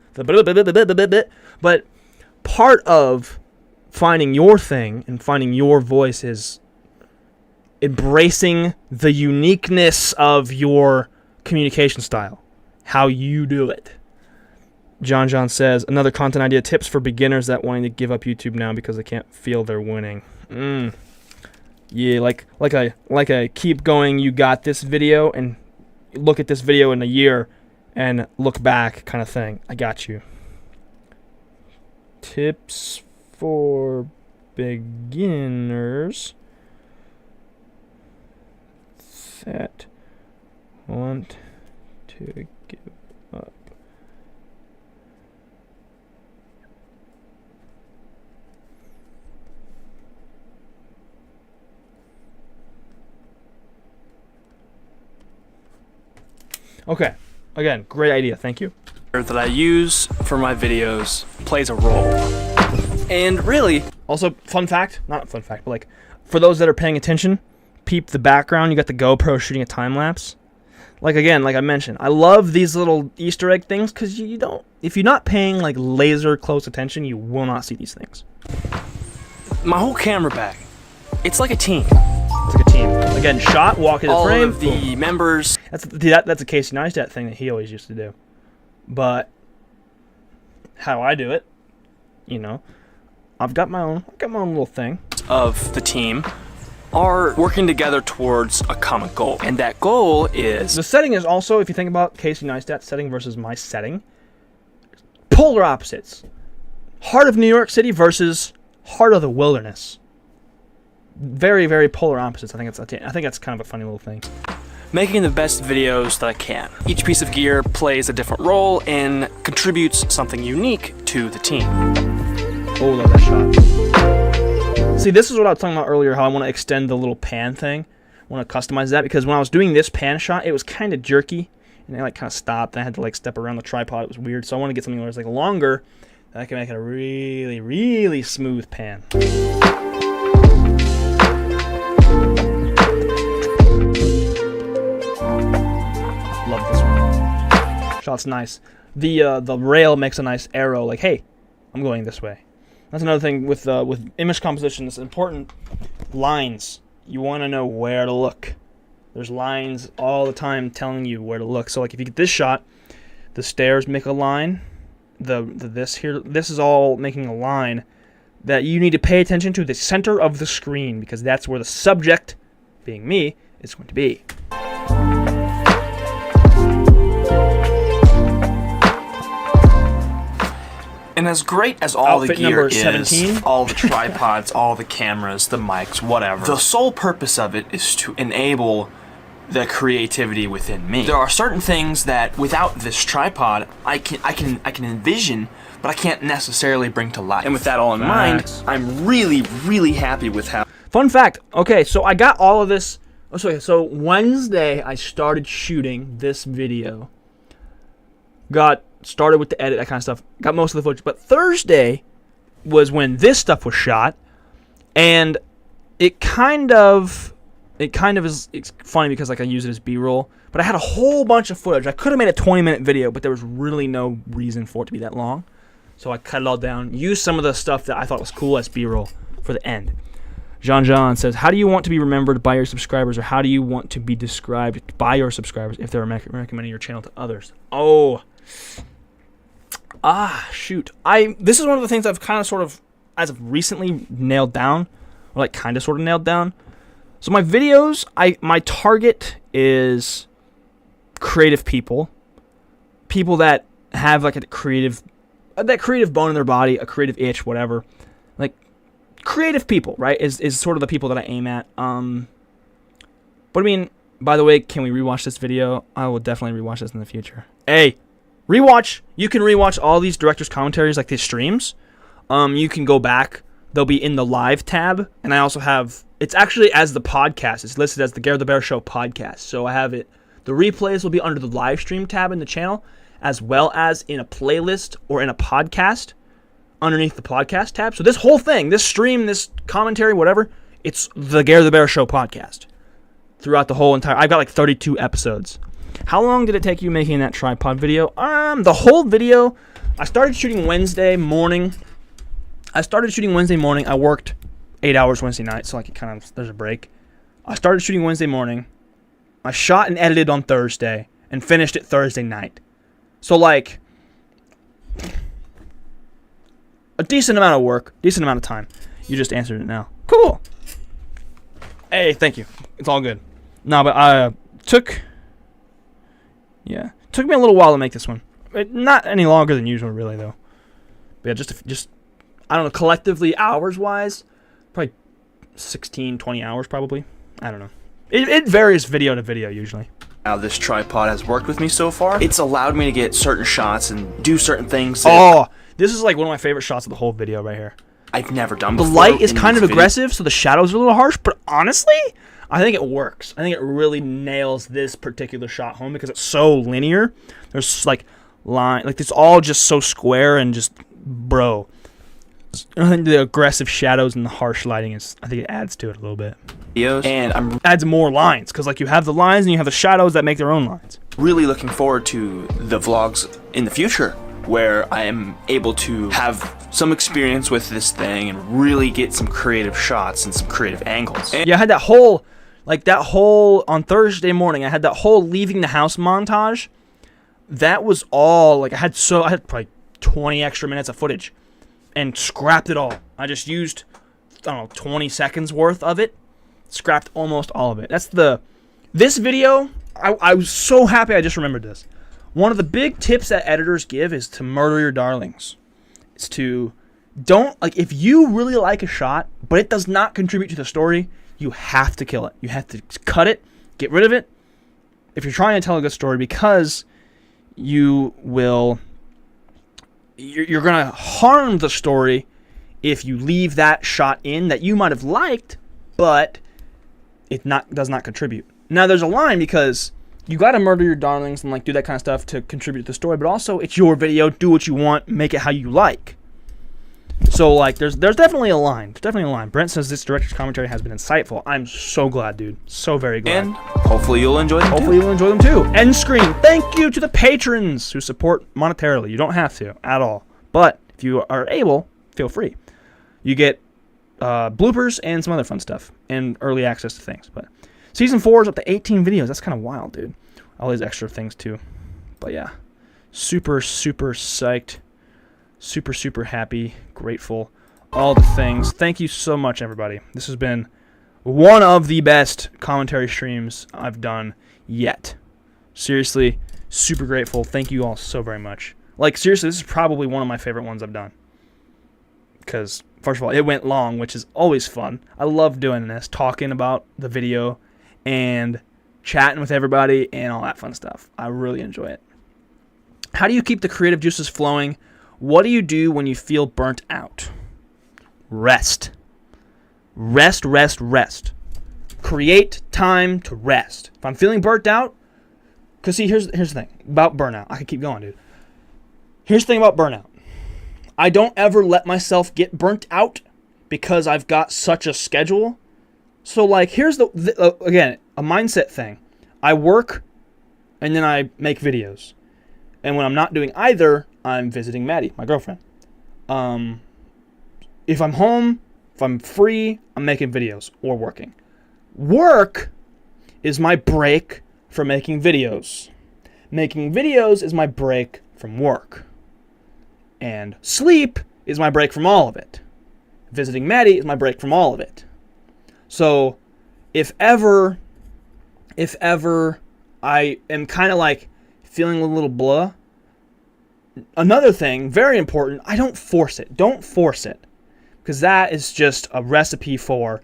but part of finding your thing and finding your voice is embracing the uniqueness of your communication style, how you do it. John says, another content idea, tips for beginners that wanting to give up YouTube now because they can't feel they're winning. Yeah, like a keep going, you got this video, and look at this video in a year and look back kind of thing. I got you. Tips for beginners that want to give up. Okay, again, great idea, thank you. That I use for my videos plays a role. And really, also, fun fact, not a fun fact, but like, for those that are paying attention, peep the background, you got the GoPro shooting a time lapse. Like, again, like I mentioned, I love these little Easter egg things because you don't, if you're not paying like laser close attention, you will not see these things. My whole camera bag, it's like a team. It's like a team. Again, shot, walk in the frame. All of the members. That's a Casey Neistat thing that he always used to do. But how I do it, you know, I've got my own little thing. Of the team are working together towards a common goal, and that goal is... The setting is also, if you think about Casey Neistat's setting versus my setting, polar opposites. Heart of New York City versus heart of the wilderness. Very, very polar opposites. I think that's kind of a funny little thing. Making the best videos that I can. Each piece of gear plays a different role and contributes something unique to the team. Oh, love that shot. See, this is what I was talking about earlier, how I want to extend the little pan thing. I want to customize that because when I was doing this pan shot, it was kind of jerky, and it like kind of stopped, and I had to like step around the tripod. It was weird, so I want to get something that was like longer, that I can make it a really, really smooth pan. Love this one. Shot's nice. The rail makes a nice arrow, like, hey, I'm going this way. That's another thing with image composition. It's important. Lines. You want to know where to look. There's lines all the time telling you where to look. So like if you get this shot, the stairs make a line. This here, this is all making a line that you need to pay attention to the center of the screen because that's where the subject, being me, is going to be. And as great as all the Outfit gear number is, 17. all the tripods, all the cameras, the mics, whatever, the sole purpose of it is to enable the creativity within me. There are certain things that without this tripod, I can envision, but I can't necessarily bring to life. And with that all in mind, I'm really, really happy with how... Fun fact. Okay, so I got all of this. So Wednesday, I started shooting this video. Got started with the edit, that kind of stuff. Got most of the footage. But Thursday was when this stuff was shot. And it kind of it kind of is, it's funny because like I use it as B-roll, but I had a whole bunch of footage. I could have made a 20-minute video, but there was really no reason for it to be that long. So I cut it all down, used some of the stuff that I thought was cool as B-roll for the end. Jean says, how do you want to be remembered by your subscribers, or how do you want to be described by your subscribers if they're recommending your channel to others? Oh. Shoot. This is one of the things I've kind of sort of, as of recently, nailed down, or like kind of sort of nailed down. So my videos, my target is creative people that have like that creative bone in their body, a creative itch, whatever. Like creative people, right? Is sort of the people that I aim at. But I mean, by the way, can we rewatch this video? I will definitely rewatch this in the future. Hey, rewatch. You can rewatch all these director's commentaries, like these streams. You can go back. They'll be in the live tab, and I also have, it's actually as the podcast. It's listed as the GareTheBear Show podcast. So I have it, the replays will be under the live stream tab in the channel, as well as in a playlist or in a podcast underneath the podcast tab. So this whole thing, this stream, this commentary, whatever, it's the GareTheBear Show podcast throughout the whole entire, I've got like 32 episodes. How long did it take you making that tripod video? The whole video, I started shooting Wednesday morning. I worked 8 hours Wednesday night, so like it kind of, there's a break. I started shooting Wednesday morning. I shot and edited on Thursday and finished it Thursday night. So like a decent amount of work, decent amount of time. You just answered it now. Cool. Hey, thank you. It's all good. No, but took me a little while to make this one. Not any longer than usual, really, though. But yeah, just I don't know, collectively, hours-wise, probably 16, 20 hours, probably. I don't know. It varies video to video, usually. How this tripod has worked with me so far, it's allowed me to get certain shots and do certain things. This is like one of my favorite shots of the whole video right here. I've never done before. The light is kind of aggressive, so the shadows are a little harsh, but honestly, I think it works. I think it really nails this particular shot home because it's so linear. There's like it's all just so square and just, bro. I think the aggressive shadows and the harsh lighting I think it adds to it a little bit. And adds more lines, because like you have the lines and you have the shadows that make their own lines. Really looking forward to the vlogs in the future, where I am able to have some experience with this thing and really get some creative shots and some creative angles. Yeah, I had that whole, on Thursday morning, I had that whole leaving the house montage. That was all, like I had probably 20 extra minutes of footage and scrapped it all. I just used, 20 seconds worth of it. Scrapped almost all of it. This video, I was so happy I just remembered this. One of the big tips that editors give is to murder your darlings. It's to, if you really like a shot, but it does not contribute to the story, you have to kill it. You have to cut it, get rid of it, if you're trying to tell a good story, because you're going to harm the story if you leave that shot in that you might have liked, but it does not contribute. Now, there's a line, because you got to murder your darlings and do that kind of stuff to contribute to the story, but also it's your video. Do what you want. Make it how you like. So, there's definitely a line. There's definitely a line. Brent says this director's commentary has been insightful. I'm so glad, dude. So very glad. And hopefully you'll enjoy them Hopefully you'll enjoy them too. End screen. Thank you to the patrons who support monetarily. You don't have to at all. But if you are able, feel free. You get bloopers and some other fun stuff and early access to things. But season 4 is up to 18 videos. That's kind of wild, dude. All these extra things too. But yeah, super psyched, super happy, grateful, all the things. Thank you so much, everybody. This has been one of the best commentary streams I've done yet. Seriously, super grateful. Thank you all so very much. Seriously, this is probably one of my favorite ones I've done. Because, first of all, it went long, which is always fun. I love doing this, talking about the video and chatting with everybody and all that fun stuff. I really enjoy it. How do you keep the creative juices flowing? What do you do when you feel burnt out? Rest. Rest. Create time to rest. If I'm feeling burnt out, because see, here's the thing about burnout. I could keep going, dude. Here's the thing about burnout. I don't ever let myself get burnt out because I've got such a schedule, So, like, here's again, a mindset thing. I work, and then I make videos. And when I'm not doing either, I'm visiting Maddie, my girlfriend. If I'm home, if I'm free, I'm making videos or working. Work is my break from making videos. Making videos is my break from work. And sleep is my break from all of it. Visiting Maddie is my break from all of it. So, if ever I am kind of like feeling a little blah, another thing, very important, I don't force it. Don't force it. Because that is just a recipe for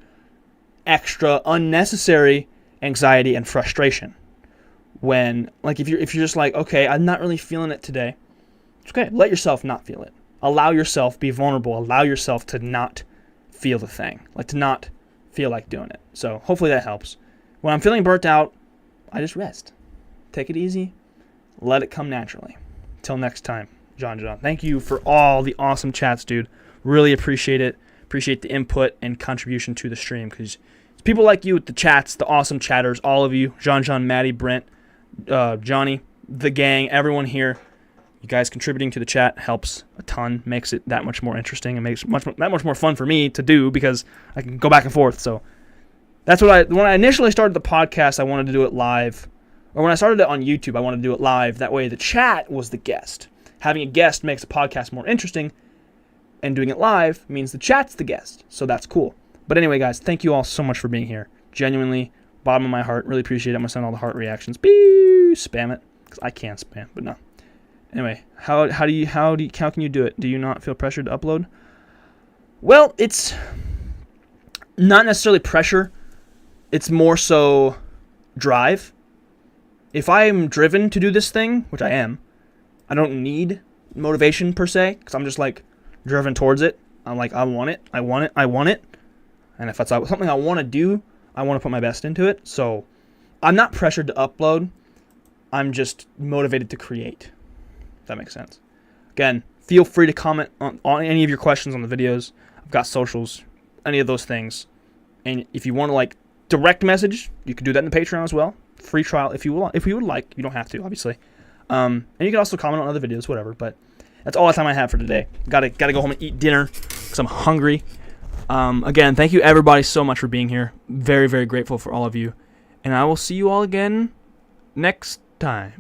extra unnecessary anxiety and frustration. When, like, if you're just like, okay, I'm not really feeling it today, it's okay. Let yourself not feel it. Allow yourself, be vulnerable. Allow yourself to not feel the thing. Like, to not feel like doing it. So, hopefully that helps. When I'm feeling burnt out, I just rest. Take it easy. Let it come naturally. Till next time, John. Thank you for all the awesome chats, dude. Really appreciate it. Appreciate the input and contribution to the stream, because it's people like you with the chats, the awesome chatters, all of you, John, Maddie, Brent, Johnny, the gang, everyone here. You guys contributing to the chat helps a ton, makes it that much more interesting, and makes it that much more fun for me to do, because I can go back and forth. So that's what when I initially started the podcast, I wanted to do it live. Or when I started it on YouTube, I wanted to do it live. That way the chat was the guest. Having a guest makes a podcast more interesting, and doing it live means the chat's the guest. So that's cool. But anyway, guys, thank you all so much for being here. Genuinely, bottom of my heart, really appreciate it. I'm going to send all the heart reactions. Spam it, because I can spam, but no. Anyway, how can you do it? Do you not feel pressured to upload? Well, it's not necessarily pressure. It's more so drive. If I am driven to do this thing, which I am, I don't need motivation per se, because I'm just like driven towards it. I'm like, I want it. And if it's something I want to do, I want to put my best into it. So I'm not pressured to upload. I'm just motivated to create. If that makes sense. Again, feel free to comment on any of your questions on the videos. I've got socials, any of those things. And if you want to like direct message, you can do that in the Patreon as well. Free trial if you would like. You don't have to, obviously. And you can also comment on other videos, whatever. But that's all the time I have for today. Gotta go home and eat dinner because I'm hungry. Again, thank you everybody so much for being here. Very, very grateful for all of you. And I will see you all again next time.